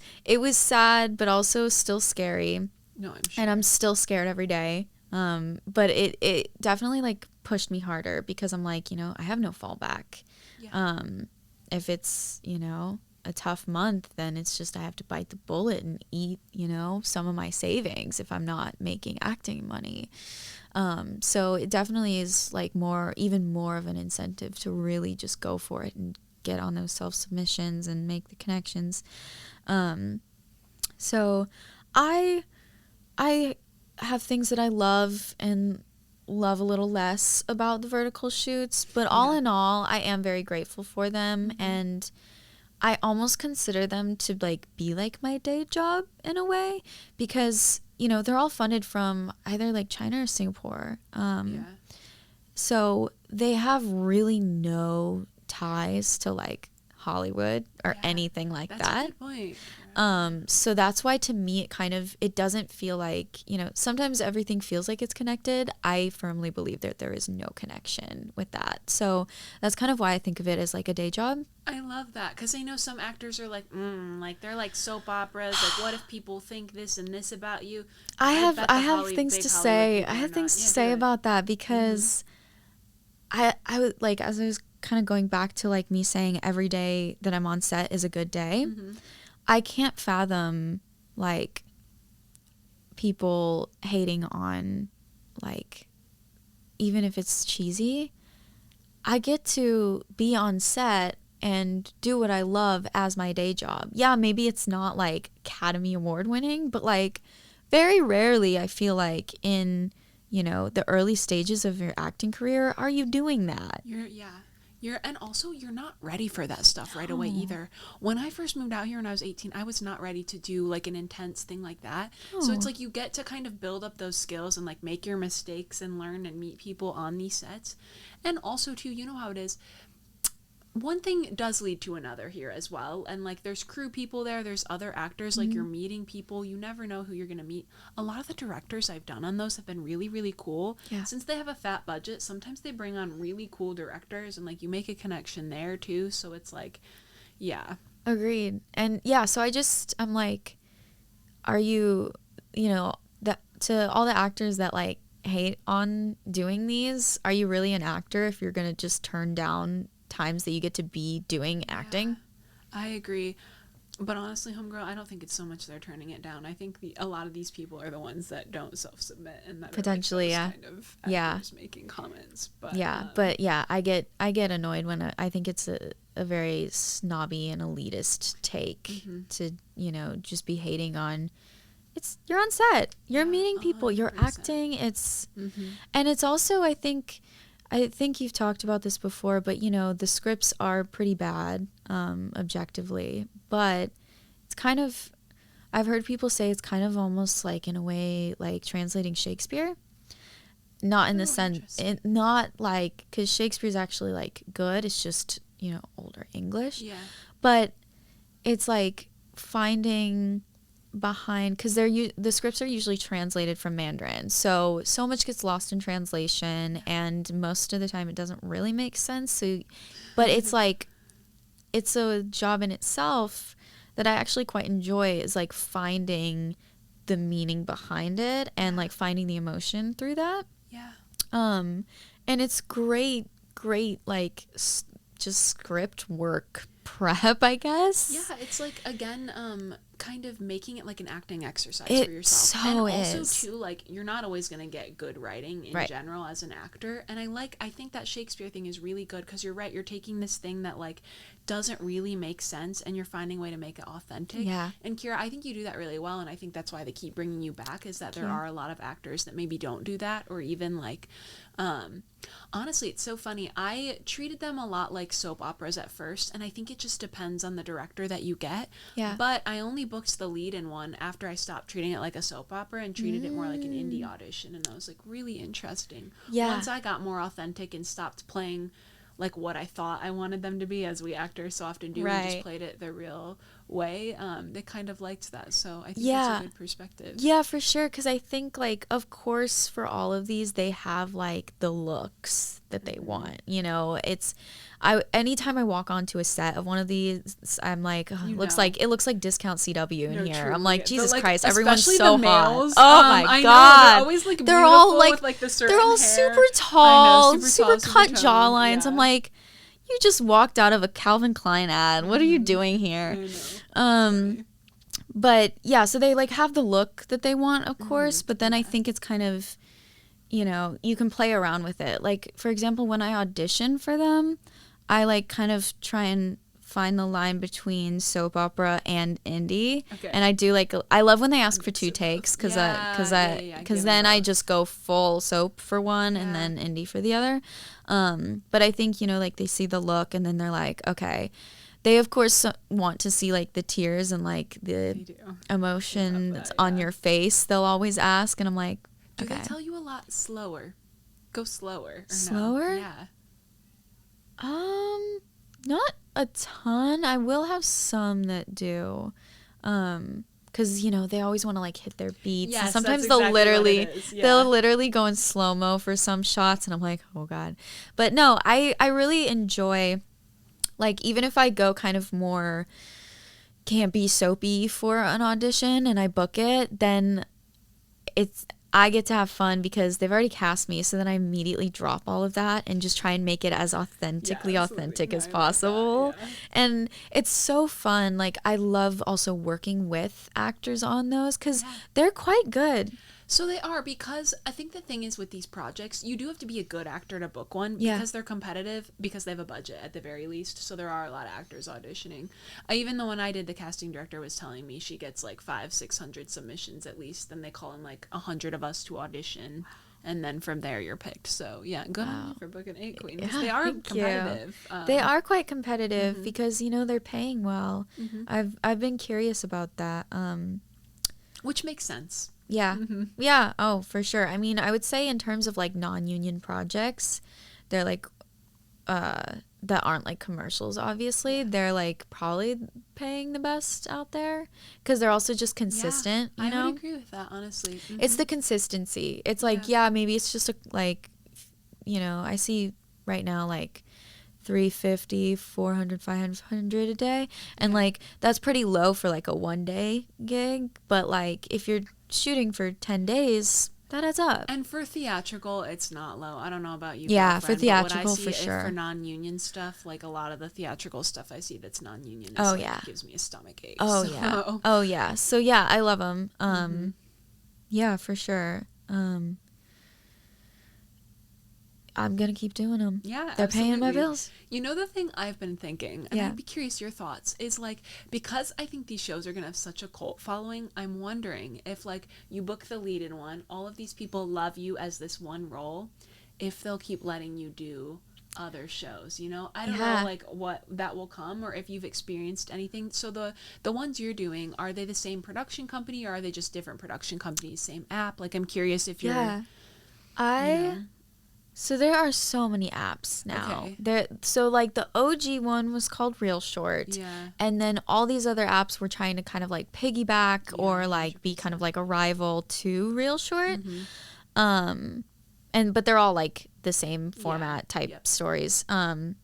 sad, but also still scary. No, I'm sure. And I'm still scared every day. But it definitely like pushed me harder because I'm like, I have no fallback. Yeah. If it's, a tough month, then it's just I have to bite the bullet and eat, some of my savings if I'm not making acting money. So it definitely is like even more of an incentive to really just go for it and get on those self-submissions and make the connections. So I have things that I love and love a little less about the vertical shoots, but all in all, I am very grateful for them. And I almost consider them to like be like my day job in a way because, they're all funded from either like China or Singapore. So they have really no ties to like Hollywood or anything like that. That's a good point. So that's why to me it doesn't feel like, sometimes everything feels like it's connected. I firmly believe that there is no connection with that. So that's kind of why I think of it as like a day job. I love that because I know some actors are like, like they're like soap operas. Like, what if people think this and this about you? I have things to say. I have things to say about that because I would like, as I was kind of going back to like me saying every day that I'm on set is a good day. I can't fathom like people hating on like, even if it's cheesy, I get to be on set and do what I love as my day job. Yeah, maybe it's not like Academy Award winning, but like very rarely I feel like in, the early stages of your acting career, are you doing that? And also you're not ready for that stuff right away either. When I first moved out here when I was 18, I was not ready to do like an intense thing like that. So it's like you get to kind of build up those skills and like make your mistakes and learn and meet people on these sets. And also too, you know how it is. One thing does lead to another here as well. And like there's crew people there's other actors, like you're meeting people. You never know who you're going to meet. A lot of the directors I've done on those have been really, really cool. Yeah. Since they have a fat budget, sometimes they bring on really cool directors and like you make a connection there too. So it's like, yeah. Agreed. And yeah, so I'm like, are you, that to all the actors that like hate on doing these, are you really an actor if you're going to just turn down times that you get to be doing acting? I agree, but honestly, homegirl, I don't think it's so much they're turning it down. I think a lot of these people are the ones that don't self-submit and that potentially are like those kind of actors making comments. But I get annoyed when I think it's a very snobby and elitist take to just be hating on. You're on set, you're meeting people, 100%. You're acting. And it's also I think you've talked about this before, but the scripts are pretty bad, objectively, but it's kind of, I've heard people say it's kind of almost like in a way like translating Shakespeare, not in the sense, not like, because Shakespeare's actually like good, it's just, older English, but it's like finding behind, because the scripts are usually translated from Mandarin, so much gets lost in translation, and most of the time it doesn't really make sense. So but it's like it's a job in itself that I actually quite enjoy, is like finding the meaning behind it and like finding the emotion through that. And it's great like just script work prep, I guess. Yeah, it's like, again, kind of making it like an acting exercise for yourself. So and also too, like, you're not always going to get good writing in general as an actor. And I think that Shakespeare thing is really good because you're right, you're taking this thing that like doesn't really make sense and you're finding a way to make it authentic. Yeah. And Kyra, I think you do that really well, and I think that's why they keep bringing you back, is that there are a lot of actors that maybe don't do that, or even like honestly, it's so funny. I treated them a lot like soap operas at first, and I think it just depends on the director that you get. Yeah. But I only booked the lead in one after I stopped treating it like a soap opera and treated it more like an indie audition, and I was like, really interesting. Yeah. Once I got more authentic and stopped playing like what I thought I wanted them to be, as we actors so often do, we just played it the real way, they kind of liked that. So I think Yeah. that's a good perspective. Yeah, for sure. Because I think, like, of course, for all of these, they have, like, the looks that they want. You know, anytime I walk onto a set of one of these, I'm like, oh, it looks like discount CW in here. Truly. I'm like, Jesus Like, Christ, everyone's especially so the males, hot. Oh my I God. know, they're always like they're all beautiful like, with, like, the certain they're all hair. super tall, I know, super tall, cut toned, jawlines. yeah. I'm like, you just walked out of a Calvin Klein ad. What are you doing here? I know. But yeah, so they like have the look that they want, of course, but then I think it's kind of, you know, you can play around with it. Like, for example, when I audition for them, I like kind of try and find the line between soap opera and indie. Okay. And I do like, I love when they ask for 2 takes because then I just go full soap for one and then indie for the other. But I think, you know, like they see the look and then they're like, okay. They, of course, want to see, like, the tears and, like, the emotion that's on your face. They'll always ask, and I'm like, okay. Do they tell you a lot slower? Go slower. Slower? No? Yeah. Not a ton. I will have some that do. Because, you know, they always want to, like, hit their beats. Yes, and sometimes that's exactly they'll literally go in slow-mo for some shots, and I'm like, oh, God. But, no, I really enjoy... Like, even if I go kind of more campy, soapy for an audition and I book it, then I get to have fun because they've already cast me. So then I immediately drop all of that and just try and make it as authentic as possible. That, yeah. And it's so fun. Like, I love also working with actors on those because they're quite good. So they are, because I think the thing is with these projects, you do have to be a good actor to book one because they're competitive, because they have a budget at the very least. So there are a lot of actors auditioning. Even the one I did, the casting director was telling me she gets like 500-600 submissions at least. Then they call in like 100 of us to audition. And then from there you're picked. So yeah, good on you for booking 8 queens. Yeah, they are competitive. They are quite competitive because, you know, they're paying well. I've been curious about that. Which makes sense. Yeah. Yeah. Oh, for sure. I mean, I would say in terms of like non-union projects, they're like, that aren't like commercials, obviously. They're like probably paying the best out there because they're also just consistent, you know? I would agree with that, honestly. It's the consistency. It's like, maybe it's just like, you know, I see right now like 350, 400, 500 a day. And like, that's pretty low for like a 1-day gig. But like, if you're shooting for 10 days, that adds up. And for theatrical, it's not low. I don't know about you. Yeah, for theatrical, for sure. For non-union stuff, like a lot of the theatrical stuff I see that's non-union, gives me a stomach ache. Oh, yeah. Oh, yeah. So, yeah, I love them. Yeah, for sure. I'm going to keep doing them. Yeah, they're paying my bills. You know, the thing I've been thinking, and I'd be curious your thoughts, is like, because I think these shows are going to have such a cult following, I'm wondering if like you book the lead in one, all of these people love you as this one role, if they'll keep letting you do other shows, you know? I don't know like what that will come or if you've experienced anything. So the ones you're doing, are they the same production company or are they just different production companies, same app? Like, I'm curious if you're... So there are so many apps now. So like the OG one was called ReelShort. Yeah. And then all these other apps were trying to kind of like piggyback or like be kind of like a rival to ReelShort. But they're all like the same format type stories. And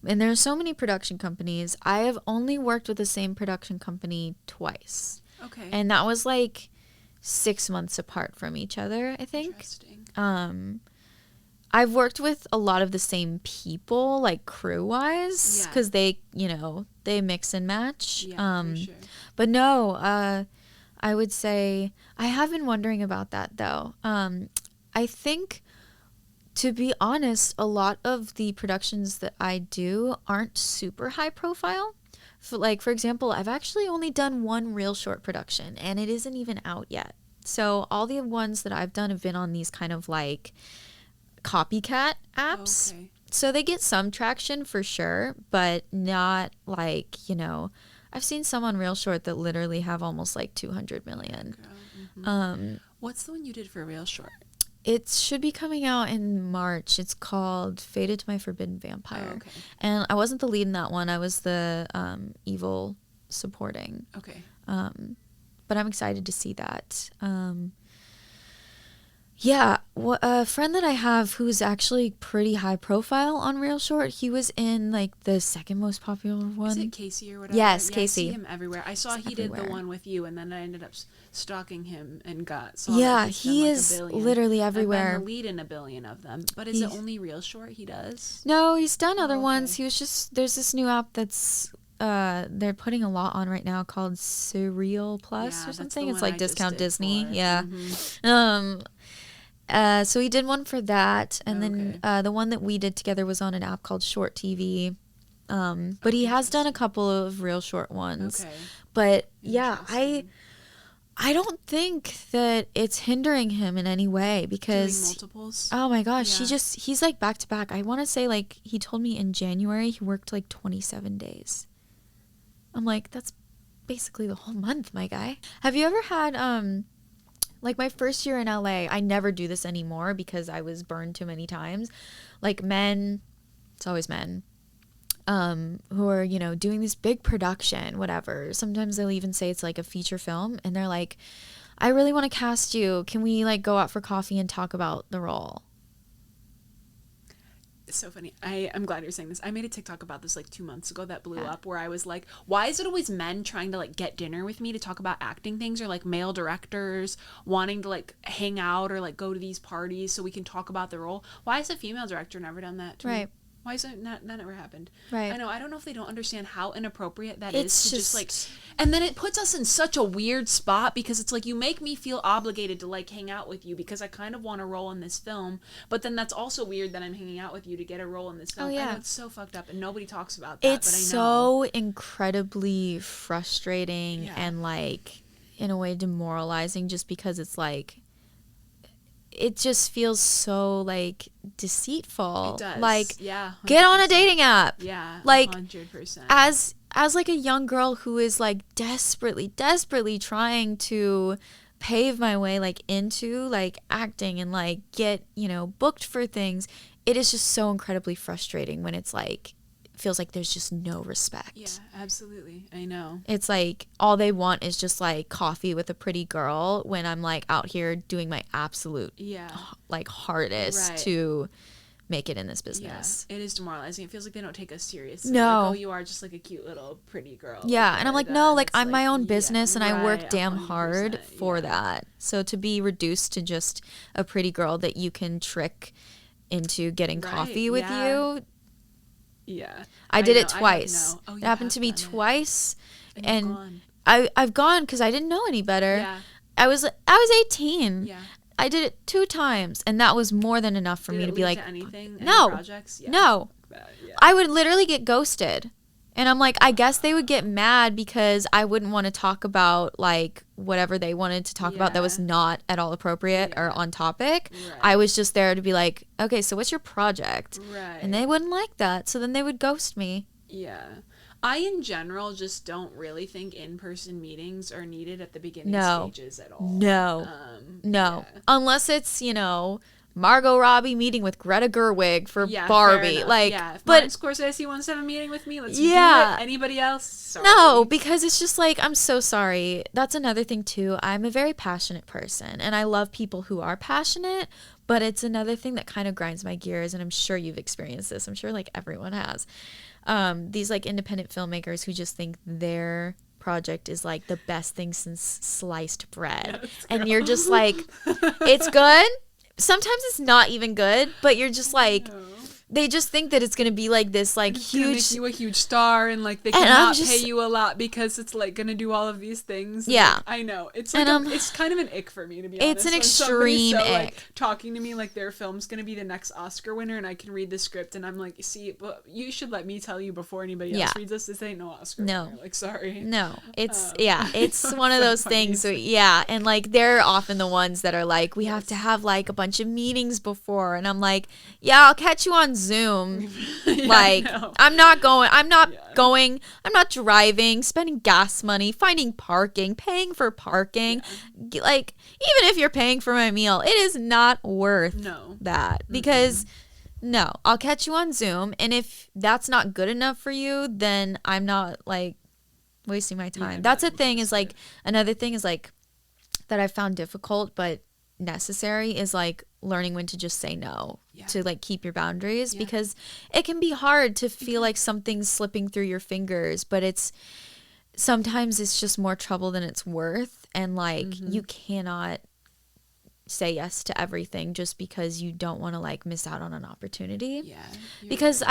there's so many production companies. I have only worked with the same production company twice. Okay. And that was like 6 months apart from each other, I think. Interesting. I've worked with a lot of the same people, like crew-wise, because they, you know, they mix and match. Yeah, for sure. But no, I would say I have been wondering about that though. I think, to be honest, a lot of the productions that I do aren't super high profile. Like, for example, I've actually only done one ReelShort production, and it isn't even out yet. So all the ones that I've done have been on these kind of like copycat apps. So they get some traction for sure, but not like, you know, I've seen some on ReelShort that literally have almost like 200 million. What's the one you did for ReelShort? It should be coming out in March. It's called Fated to My Forbidden Vampire. And I wasn't the lead in that one. I was the evil supporting. Okay. But I'm excited to see that. Yeah, a friend that I have who's actually pretty high profile on Real Short, he was in like the second most popular one. Is it Casey or whatever? Yes, yeah, Casey. I see him everywhere. I saw he did the one with you, and then I ended up stalking him and saw yeah, that he like is a billion, literally everywhere. And the lead in a billion of them. But is it only Real Short he does? No, he's done other ones. He was just, there's this new app that's they're putting a lot on right now called Surreal Plus or something. It's like Discount Disney. Yeah. Mm-hmm. So he did one for that, and then the one that we did together was on an app called Short TV. But he has done a couple of Real Short ones. Okay. But yeah, I don't think that it's hindering him in any way because doing multiples. Oh my gosh, he's like back to back. I want to say like he told me in January he worked like 27 days. I'm like, that's basically the whole month, my guy. Have you ever had like my first year in LA, I never do this anymore because I was burned too many times. Like men, it's always men, who are, you know, doing this big production, whatever. Sometimes they'll even say it's like a feature film and they're like, I really want to cast you. Can we like go out for coffee and talk about the role? It's so funny. I'm glad you're saying this. I made a TikTok about this like 2 months ago that blew up where I was like, why is it always men trying to like get dinner with me to talk about acting things, or like male directors wanting to like hang out or like go to these parties so we can talk about the role? Why has a female director never done that to me? Why is it that never happened? Right. I know. I don't know if they don't understand how inappropriate that is to just like, and then it puts us in such a weird spot because it's like you make me feel obligated to like hang out with you because I kind of want a role in this film, but then that's also weird that I'm hanging out with you to get a role in this film. Oh yeah, I know, it's so fucked up and nobody talks about that. It's but I know. so incredibly frustrating and like in a way demoralizing just because it's like. It just feels so like deceitful. It does. Like, 100%. Get on a dating app. Yeah, like 100%. As like a young girl who is like desperately trying to pave my way like into like acting and like get, you know, booked for things. It is just so incredibly frustrating when it's like feels like there's just no respect. Yeah, absolutely. I know. It's like all they want is just like coffee with a pretty girl when I'm like out here doing my absolute like hardest to make it in this business. Yeah, it is demoralizing. It feels like they don't take us seriously. No. Like, oh, you are just like a cute little pretty girl. Yeah, and I'm like, no, like I'm my own business and I work damn 100%, hard for that. So to be reduced to just a pretty girl that you can trick into getting coffee with you. Yeah. I did it twice. It happened to me twice. And I've gone because I didn't know any better. Yeah. I was 18. Yeah. I did it 2 times, and that was more than enough for me to be like, no, projects? Yeah. No. I would literally get ghosted. And I'm like, I guess they would get mad because I wouldn't want to talk about like whatever they wanted to talk about that was not at all appropriate or on topic. Right. I was just there to be like, okay, so what's your project? Right. And they wouldn't like that. So then they would ghost me. Yeah. I, in general, just don't really think in-person meetings are needed at the beginning stages at all. No. Unless it's, you know, Margot Robbie meeting with Greta Gerwig for Barbie. Like, if Martin Scorsese wants to have a meeting with me, let's do it. Anybody else? Sorry. No, because it's just like, I'm so sorry. That's another thing too. I'm a very passionate person and I love people who are passionate, but it's another thing that kind of grinds my gears, and I'm sure you've experienced this. I'm sure like everyone has. These like independent filmmakers who just think their project is like the best thing since sliced bread. And you're just like, it's good. Sometimes it's not even good, but you're just like, they just think that it's gonna be like this like it's huge, gonna make you a huge star, and like they cannot pay you a lot because it's like gonna do all of these things. Yeah, like, I know it's like it's kind of an ick for me, to be It's honest. an extreme ick. Like, talking to me like their film's gonna be the next Oscar winner, and I can read the script, and I'm like, see, but you should let me tell you before anybody else reads this ain't no Oscar winner. Like, sorry. No, it's it's one of those things. So, and like they're often the ones that are like, we have to have like a bunch of meetings before, and I'm like, I'll catch you on Zoom. Like, I'm not going, I'm not driving, spending gas money, finding parking, paying for parking. Like, even if you're paying for my meal, it is not worth that, because I'll catch you on Zoom, and if that's not good enough for you, then I'm not like wasting my time. Yeah, That's not a thing is like interested. another thing is like that I found difficult but necessary is like learning when to just say no to like keep your boundaries because it can be hard to feel like something's slipping through your fingers, but sometimes it's just more trouble than it's worth, and like you cannot say yes to everything just because you don't want to like miss out on an opportunity. Because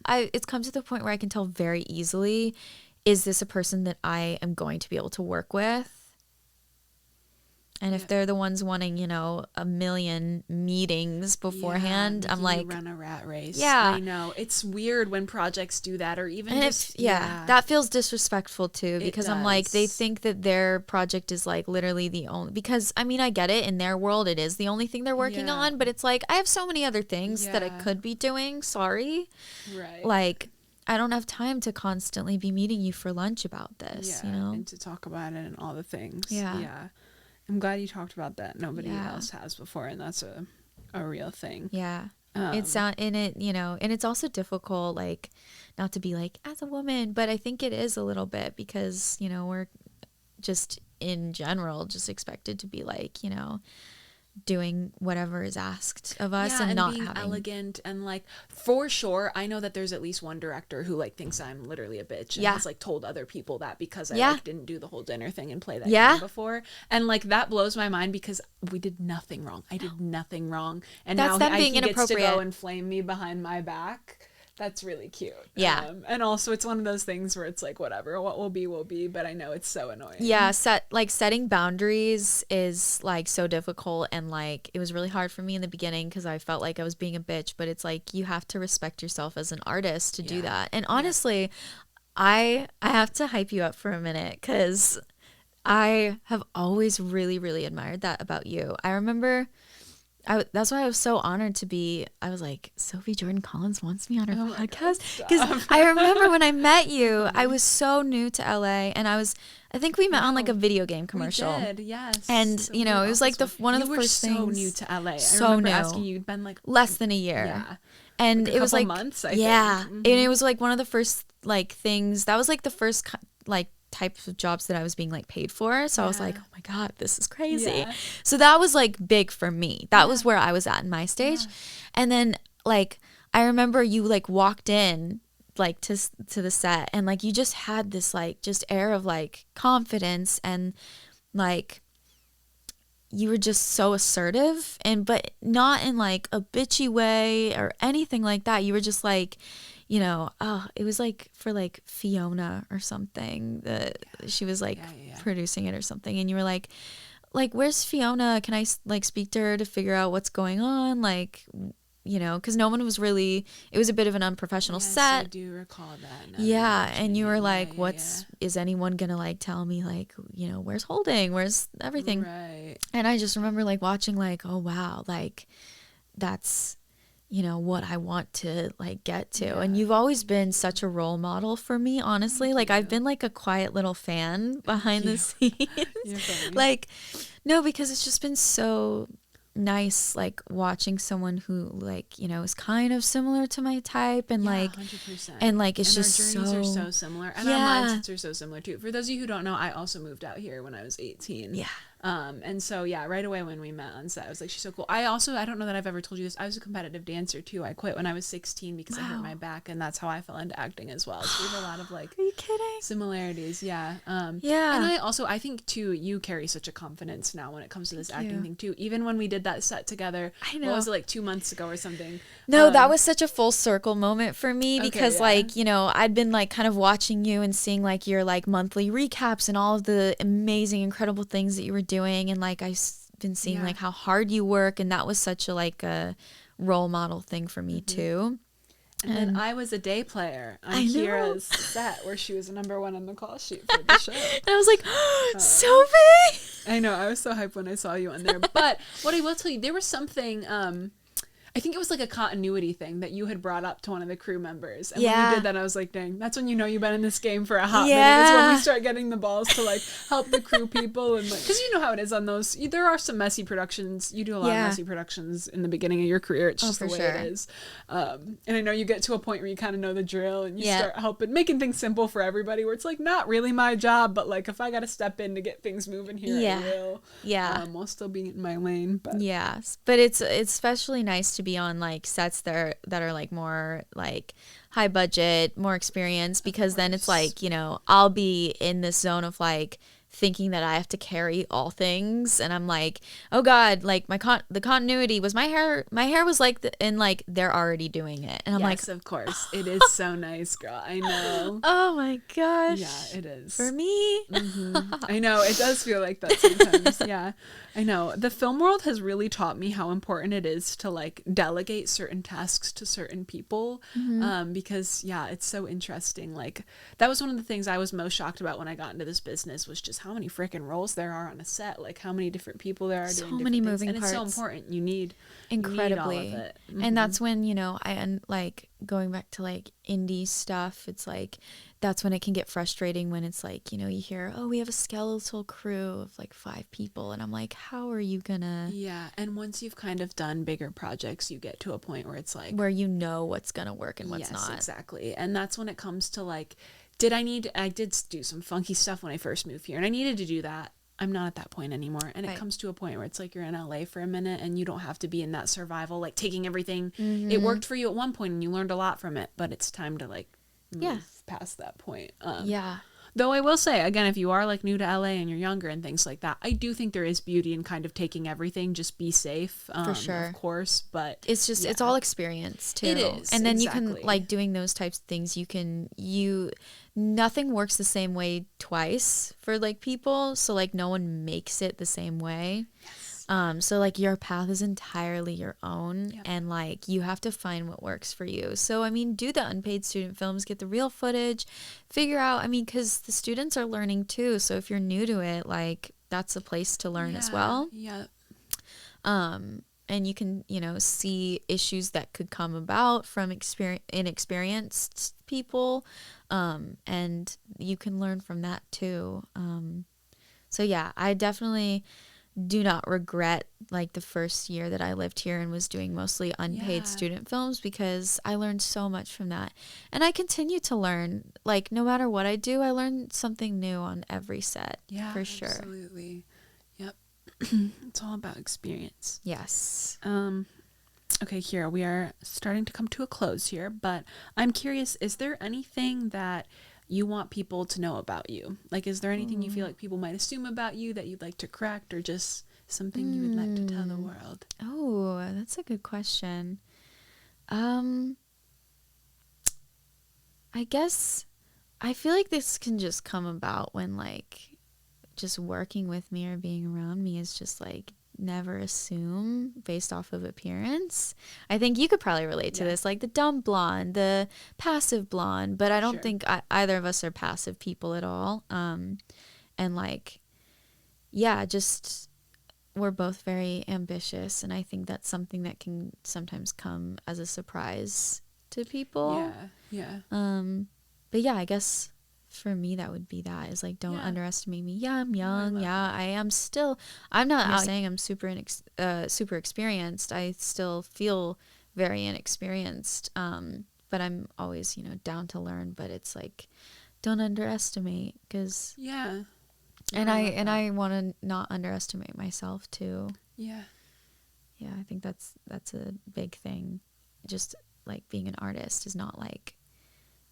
it's come to the point where I can tell very easily, is this a person that I am going to be able to work with? And if they're the ones wanting, you know, a million meetings beforehand, I'm like, run a rat race. Yeah, I know. It's weird when projects do that, or even and just that feels disrespectful too, because I'm like, they does. think that their project is like literally the only, because I mean, I get it, in their world it is the only thing they're working on, but it's like, I have so many other things that I could be doing. Sorry. Right. Like, I don't have time to constantly be meeting you for lunch about this, you know? And to talk about it and all the things. Yeah. I'm glad you talked about that. Nobody else has before, and that's a real thing. Yeah. It's also difficult, like, not to be like, as a woman, but I think it is a little bit because, you know, we're just in general just expected to be like, you know, doing whatever is asked of us and not being having elegant and like, for sure, I know that there's at least one director who like thinks I'm literally a bitch and has like told other people that because I like didn't do the whole dinner thing and play that game before, and like that blows my mind because we did nothing wrong. I did nothing wrong, and that's now them being he gets to inappropriate. go and flame me behind my back. That's really cute. Yeah. And also it's one of those things where it's like, whatever, what will be, but I know it's so annoying. Yeah, setting boundaries is like so difficult, and like it was really hard for me in the beginning because I felt like I was being a bitch, but it's like you have to respect yourself as an artist to do that. And honestly, I have to hype you up for a minute because I have always really, really admired that about you. I remember that's why I was so honored to be. I was like, Sophie Jordan Collins wants me on her podcast, because I remember when I met you, I was so new to LA, and I think we met on like a video game commercial. We did, yes. And you know, it was like one of the first things. You were so new to LA. So I remember new. asking you, you'd been like less than a year. Yeah. And like a it was couple like months, I think. And it was like one of the first like things. That was like the first like types of jobs that I was being like paid for, so I was like, oh my god, this is crazy. So that was like big for me. That was where I was at in my stage. And then like I remember you like walked in like to the set, and like you just had this like just air of like confidence, and like you were just so assertive, and but not in like a bitchy way or anything like that. You were just like, you know, it was like for like Fiona or something that she was like producing it or something, and you were like where's Fiona? Can I like speak to her to figure out what's going on? Like, you know, because no one was really. It was a bit of an unprofessional set. I do recall that. Yeah, and you were like, is anyone gonna like tell me like, you know, where's Holding? Where's everything? Right. And I just remember like watching like, oh wow, like that's, you know, what I want to like get to. And you've always been such a role model for me, honestly. Like I've been like a quiet little fan behind the scenes. Like, no, because it's just been so nice like watching someone who like, you know, is kind of similar to my type, and like 100%. and like it's and just our journeys so are so similar, and our mindsets are so similar too. For those of you who don't know, I also moved out here when I was 18. And so right away when we met on set, I was like, she's so cool. I don't know that I've ever told you this, I was a competitive dancer too. I quit when I was 16 because I hurt my back, and that's how I fell into acting as well. So we have a lot of like, are you kidding? Similarities. And I think too, you carry such a confidence now when it comes to this acting thing too. Even when we did that set together, I know, what was it, like 2 months ago or something? No, that was such a full circle moment for me, because like, you know, I'd been like kind of watching you and seeing like your like monthly recaps and all of the amazing, incredible things that you were doing, and like I've been seeing like how hard you work, and that was such a like a role model thing for me too. And then I was a day player on Kyra's set where she was number 1 on the call sheet for the show. And I was like, Sophie! I know, I was so hyped when I saw you on there. But what I will tell you, there was something, I I think it was like a continuity thing that you had brought up to one of the crew members. And when Yeah. you did that, I was like, dang, that's when you know you've been in this game for a hot minute. Is when we start getting the balls to like help the crew people. And like, because you know how it is on those, there are some messy productions. You do a lot of messy productions in the beginning of your career. It's just the way it is. And I know you get to a point where you kind of know the drill and you start helping, making things simple for everybody where it's like not really my job, but like if I got to step in to get things moving here, I will. Yeah. While still being in my lane. But yes, but it's especially nice to be on like sets that are like more like high budget, more experienced, because then it's like, you know, I'll be in this zone of like thinking that I have to carry all things, and I'm like, oh god, like the continuity was my hair was like and like they're already doing it, and I'm like, of course it is so nice, girl. I know. Oh my gosh. Yeah, it is for me. I know it does feel like that sometimes. Yeah, I know. The film world has really taught me how important it is to like delegate certain tasks to certain people, because it's so interesting. Like that was one of the things I was most shocked about when I got into this business, was just how many freaking roles there are on a set, like how many different people there are doing different many things. moving and parts. It's so important. You need Incredibly. you need all of it. And that's when, you know, like going back to like indie stuff, it's like that's when it can get frustrating when it's like, you know, you hear, oh, we have a skeletal crew of like 5 people, and I'm like, how are you gonna and once you've kind of done bigger projects, you get to a point where it's like where you know what's gonna work and what's not. Exactly. And that's when it comes to like, I did do some funky stuff when I first moved here, and I needed to do that. I'm not at that point anymore. And it comes to a point where it's like you're in LA for a minute and you don't have to be in that survival, like taking everything. It worked for you at one point and you learned a lot from it, but it's time to like move past that point. Though I will say, again, if you are like new to LA and you're younger and things like that, I do think there is beauty in kind of taking everything. Just be safe, for sure, of course. But it's just it's all experience too. It is, and then you can like doing those types of things. Nothing works the same way twice for like people. So like no one makes it the same way. So like your path is entirely your own, and like you have to find what works for you. So I mean, do the unpaid student films, get the real footage, figure out, I mean, because the students are learning too. So if you're new to it, like that's a place to learn as well. And you can, you know, see issues that could come about from inexperienced people, and you can learn from that too. So yeah, I definitely do not regret like the first year that I lived here and was doing mostly unpaid student films, because I learned so much from that, and I continue to learn. Like no matter what I do, I learn something new on every set. For sure. Absolutely. Yep. It's all about experience. Yes. Okay, Kyra, we are starting to come to a close here, but I'm curious, is there anything that you want people to know about you? Like, is there anything you feel like people might assume about you that you'd like to correct, or just something you would like to tell the world? Oh, that's a good question. I guess I feel like this can just come about when like just working with me or being around me is just like never assume based off of appearance. I think you could probably relate to this, like the dumb blonde, the passive blonde, but I don't think either of us are passive people at all. And like, just we're both very ambitious, and I think that's something that can sometimes come as a surprise to people. But yeah, I guess for me that would be that, is like, don't underestimate me. I'm young. I am still, I'm not out saying I'm super experienced. I still feel very inexperienced, but I'm always, you know, down to learn. But it's like, don't underestimate, because and I want to not underestimate myself too. I think that's a big thing. Just like being an artist is not like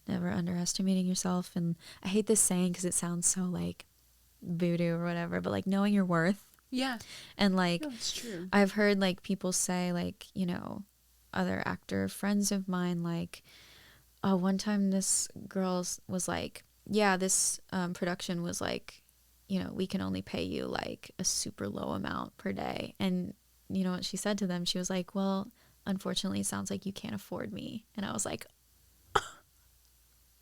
never underestimating yourself. And I hate this saying because it sounds so like voodoo or whatever, but like knowing your worth. And like, it's true. I've heard like people say, like, you know, other actor friends of mine, like, oh, one time this girl was like, this production was like, you know, we can only pay you like a super low amount per day. And you know what she said to them? She was like, well, unfortunately, it sounds like you can't afford me. And I was like,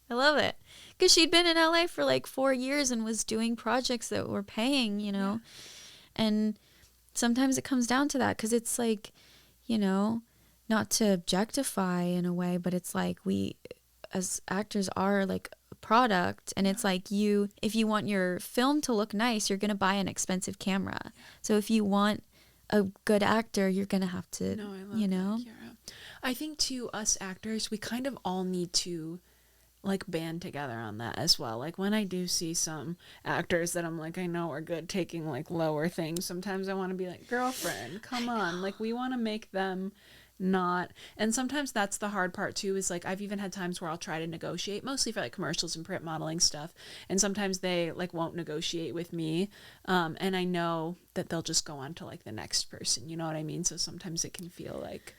I love it, because she'd been in LA for like 4 years and was doing projects that were paying, you know. And sometimes it comes down to that, because it's like, you know, not to objectify in a way, but it's like we as actors are like a product, and it's like if you want your film to look nice, you're going to buy an expensive camera. So if you want a good actor, you're going to have to, No, I love that, Kyra. I think too, us actors, we kind of all need to like band together on that as well. Like when I do see some actors that I'm like, I know are good taking like lower things, sometimes I want to be like, girlfriend, come on. Like we want to make them not, and sometimes that's the hard part too, is like I've even had times where I'll try to negotiate, mostly for like commercials and print modeling stuff, and sometimes they like won't negotiate with me, and I know that they'll just go on to like the next person, you know what I mean? So sometimes it can feel like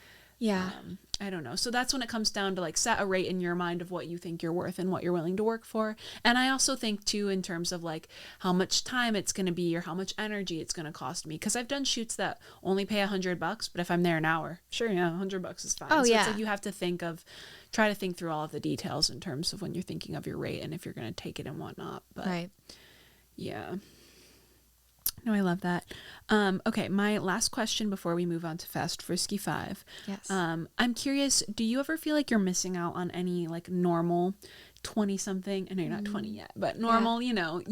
I don't know. So that's when it comes down to like set a rate in your mind of what you think you're worth and what you're willing to work for. And I also think too, in terms of like how much time it's going to be or how much energy it's going to cost me. Cause I've done shoots that only pay $100, but if I'm there an hour, sure. Yeah. $100 is fine. Oh, so yeah. It's like you have to try to think through all of the details in terms of when you're thinking of your rate and if you're going to take it and whatnot. But right. Yeah. No, I love that. Okay, my last question before we move on to Fast Frisky 5. Yes. I'm curious, do you ever feel like you're missing out on any like normal 20-something, I know you're not 20 yet, but normal, young,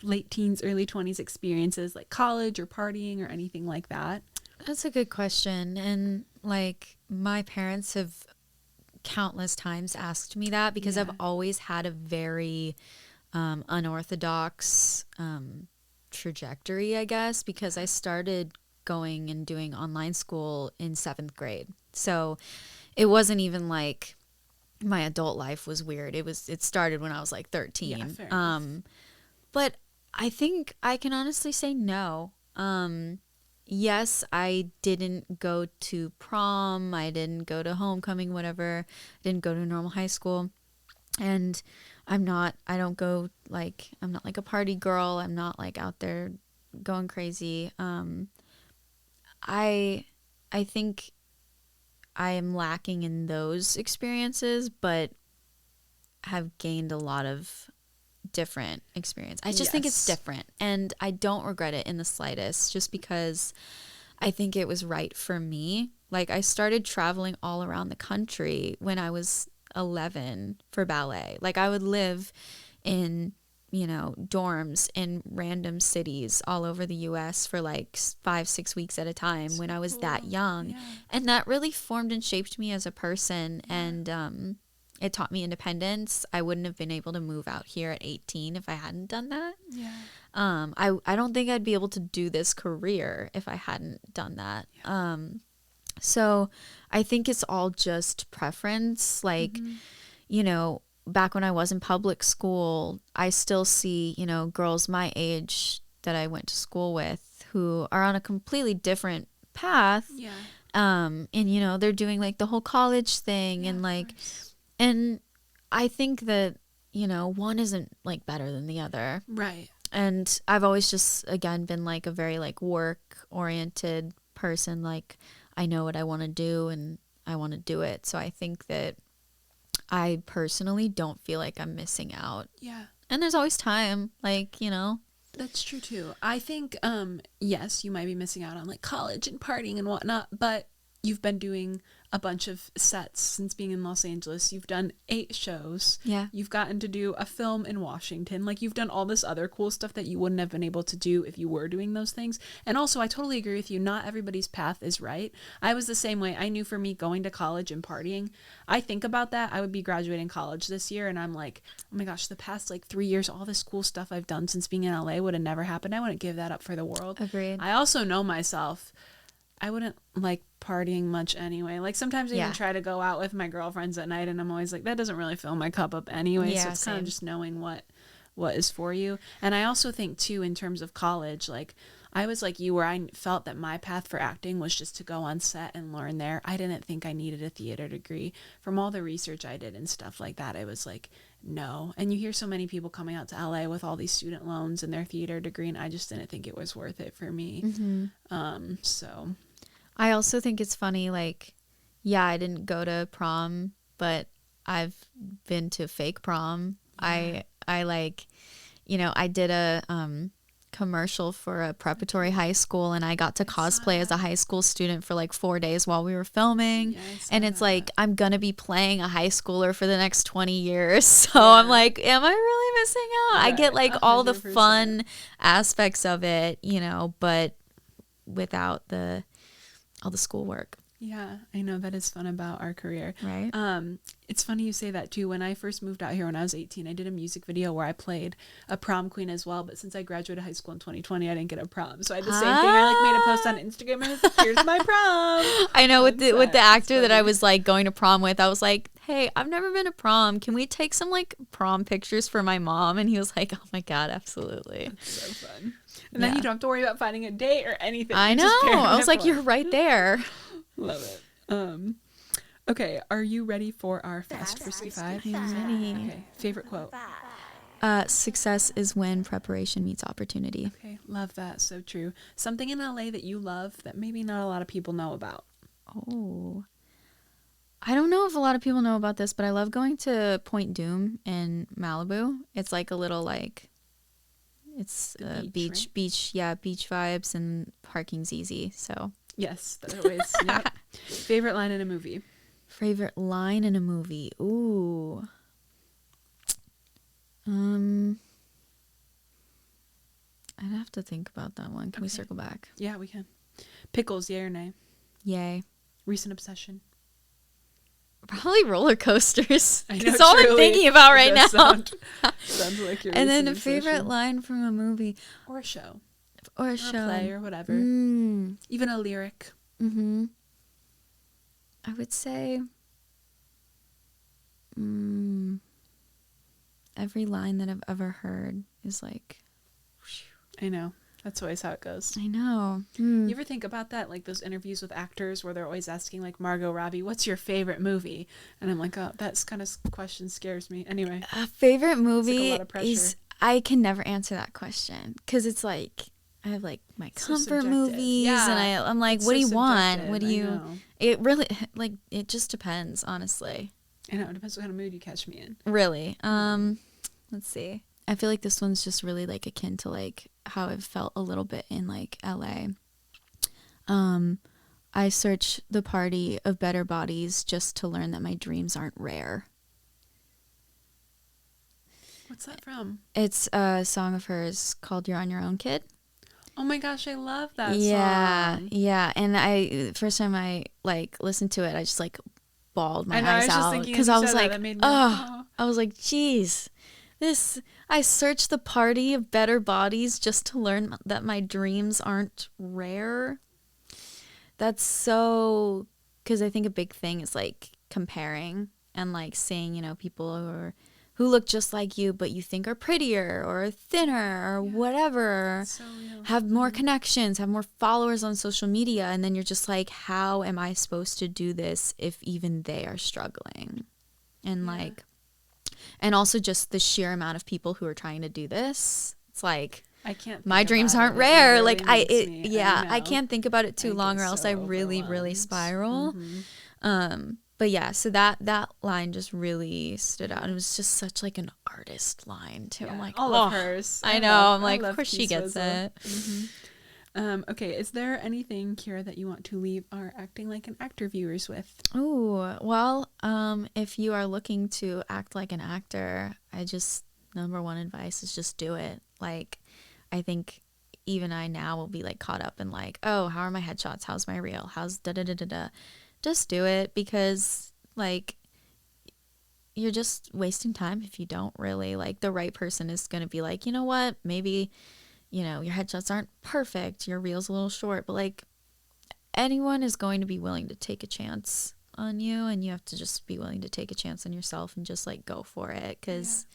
late teens, early 20s experiences like college or partying or anything like that? That's a good question. And like my parents have countless times asked me that because I've always had a very unorthodox trajectory, I guess, because I started going and doing online school in 7th grade. So it wasn't even like my adult life was weird. It started when I was like 13. Yeah, fair enough. But I think I can honestly say no. Yes, I didn't go to prom. I didn't go to homecoming, whatever. I didn't go to normal high school. And I'm not like a party girl. I'm not like out there going crazy. I think I am lacking in those experiences, but have gained a lot of different experience. I just think it's different, and I don't regret it in the slightest, just because I think it was right for me. Like I started traveling all around the country when I was 11 for ballet. Like I would live in dorms in random cities all over the US for like 5-6 weeks at a time when I was that young. And that really formed and shaped me as a person, and it taught me independence. I wouldn't have been able to move out here at 18 if I hadn't done that. I don't think I'd be able to do this career if I hadn't done that. So I think it's all just preference. Like, back when I was in public school, I still see, girls my age that I went to school with who are on a completely different path. And, they're doing like the whole college thing and like, and I think that, one isn't like better than the other. Right. And I've always just, again, been like a very like work oriented person. Like, I know what I want to do and I want to do it. So I think that I personally don't feel like I'm missing out. Yeah. And there's always time, like, That's true too. I think, yes, you might be missing out on like college and partying and whatnot, but you've been doing a bunch of sets since being in Los Angeles. You've done 8 shows. Yeah. You've gotten to do a film in Washington. Like you've done all this other cool stuff that you wouldn't have been able to do if you were doing those things. And also I totally agree with you. Not everybody's path is right. I was the same way. I knew for me going to college and partying, I think about that. I would be graduating college this year and I'm like, oh my gosh, the past like 3 years, all this cool stuff I've done since being in LA would have never happened. I wouldn't give that up for the world. Agreed. I also know myself. I wouldn't like partying much anyway. Like sometimes I even try to go out with my girlfriends at night and I'm always like, that doesn't really fill my cup up anyway. So it's kind of just knowing what is for you. And I also think too, in terms of college, like I was like you, where I felt that my path for acting was just to go on set and learn there. I didn't think I needed a theater degree. From all the research I did and stuff like that, it was like, no. And you hear so many people coming out to LA with all these student loans and their theater degree, and I just didn't think it was worth it for me. So I also think it's funny, like, yeah, I didn't go to prom, but I've been to fake prom. I like, I did a commercial for a preparatory high school, and I got to cosplay as a high school student for like 4 days while we were filming. Yeah, and it's like I'm gonna be playing a high schooler for the next 20 years, so I'm like, am I really missing out? I get like all the 100%. fun aspects of it, but without all the schoolwork. Yeah, I know that is fun about our career. Right. It's funny you say that too. When I first moved out here when I was 18, I did a music video where I played a prom queen as well. But since I graduated high school in 2020, I didn't get a prom. So I had the same thing. I like made a post on Instagram and I was like, here's my prom. I know with the actor that I was like going to prom with, I was like, hey, I've never been to prom. Can we take some like prom pictures for my mom? And he was like, oh my God, absolutely. That's so fun. And then you don't have to worry about finding a date or anything. I know. I was like, you're right there. Love it. Okay, are you ready for our Fast Frisky 5? I'm ready. Okay, favorite quote? Success is when preparation meets opportunity. Okay, love that. So true. Something in LA that you love that maybe not a lot of people know about. Oh. I don't know if a lot of people know about this, but I love going to Point Doom in Malibu. It's like a little it's beach, right? beach vibes, and parking's easy, so. Yes, that always. Yep. Favorite line in a movie? Favorite line in a movie? Ooh. I'd have to think about that one. Can we circle back? Yeah, we can. Pickles, yay or nay? Yay. Recent obsession? Probably roller coasters. I know, That's all I'm thinking about right now. Sounds like your and then a obsession. favorite line from a movie. Or a show. Or a play or whatever. Even a lyric. Mm-hmm. I would say every line that I've ever heard is like... I know. That's always how it goes. I know. You ever think about that? Like those interviews with actors where they're always asking like Margot Robbie, what's your favorite movie? And I'm like, oh, that kind of question scares me. Anyway. A favorite movie like a lot of pressure. is... I can never answer that question because it's like... I have like my comfort movies and I'm like, it's what do so you want? subjective. What do you... It really... Like, it just depends, honestly. I know. It depends what kind of mood you catch me in. Really. Let's see. I feel like this one's just really like akin to like how I've felt a little bit in like LA. I search the party of better bodies just to learn that my dreams aren't rare. What's that from? It's a song of hers called You're on Your Own, Kid. Oh my gosh, I love that song. Yeah. And first time I like listened to it, I just like bawled my eyes out because I was like, I was like, geez, I searched the party of better bodies just to learn that my dreams aren't rare. That's so, because I think a big thing is like comparing and like seeing, people who look just like you, but you think are prettier or thinner or whatever, so real. Have more connections, have more followers on social media. And then you're just like, how am I supposed to do this if even they are struggling? And like, and also just the sheer amount of people who are trying to do this. It's like, I can't. My dreams aren't rare. Really like I can't think about it too long or else I really spiral. But yeah, so that line just really stood out. It was just such like an artist line too. Yeah, I'm like, all of hers. I know. I'm like, of course she gets it. Okay, is there anything, Kyra, that you want to leave our Acting Like an Actor viewers with? Oh, well, if you are looking to act like an actor, number one advice is just do it. Like, I think even I now will be like caught up in like, oh, how are my headshots? How's my reel? How's da-da-da-da-da? Just do it because like you're just wasting time if you don't really like the right person is going to be like, you know what, maybe, your headshots aren't perfect. Your reel's a little short, but like anyone is going to be willing to take a chance on you and you have to just be willing to take a chance on yourself and just like go for it because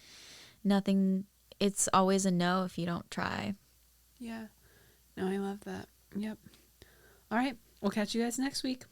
it's always a no if you don't try. Yeah. No, I love that. Yep. All right. We'll catch you guys next week.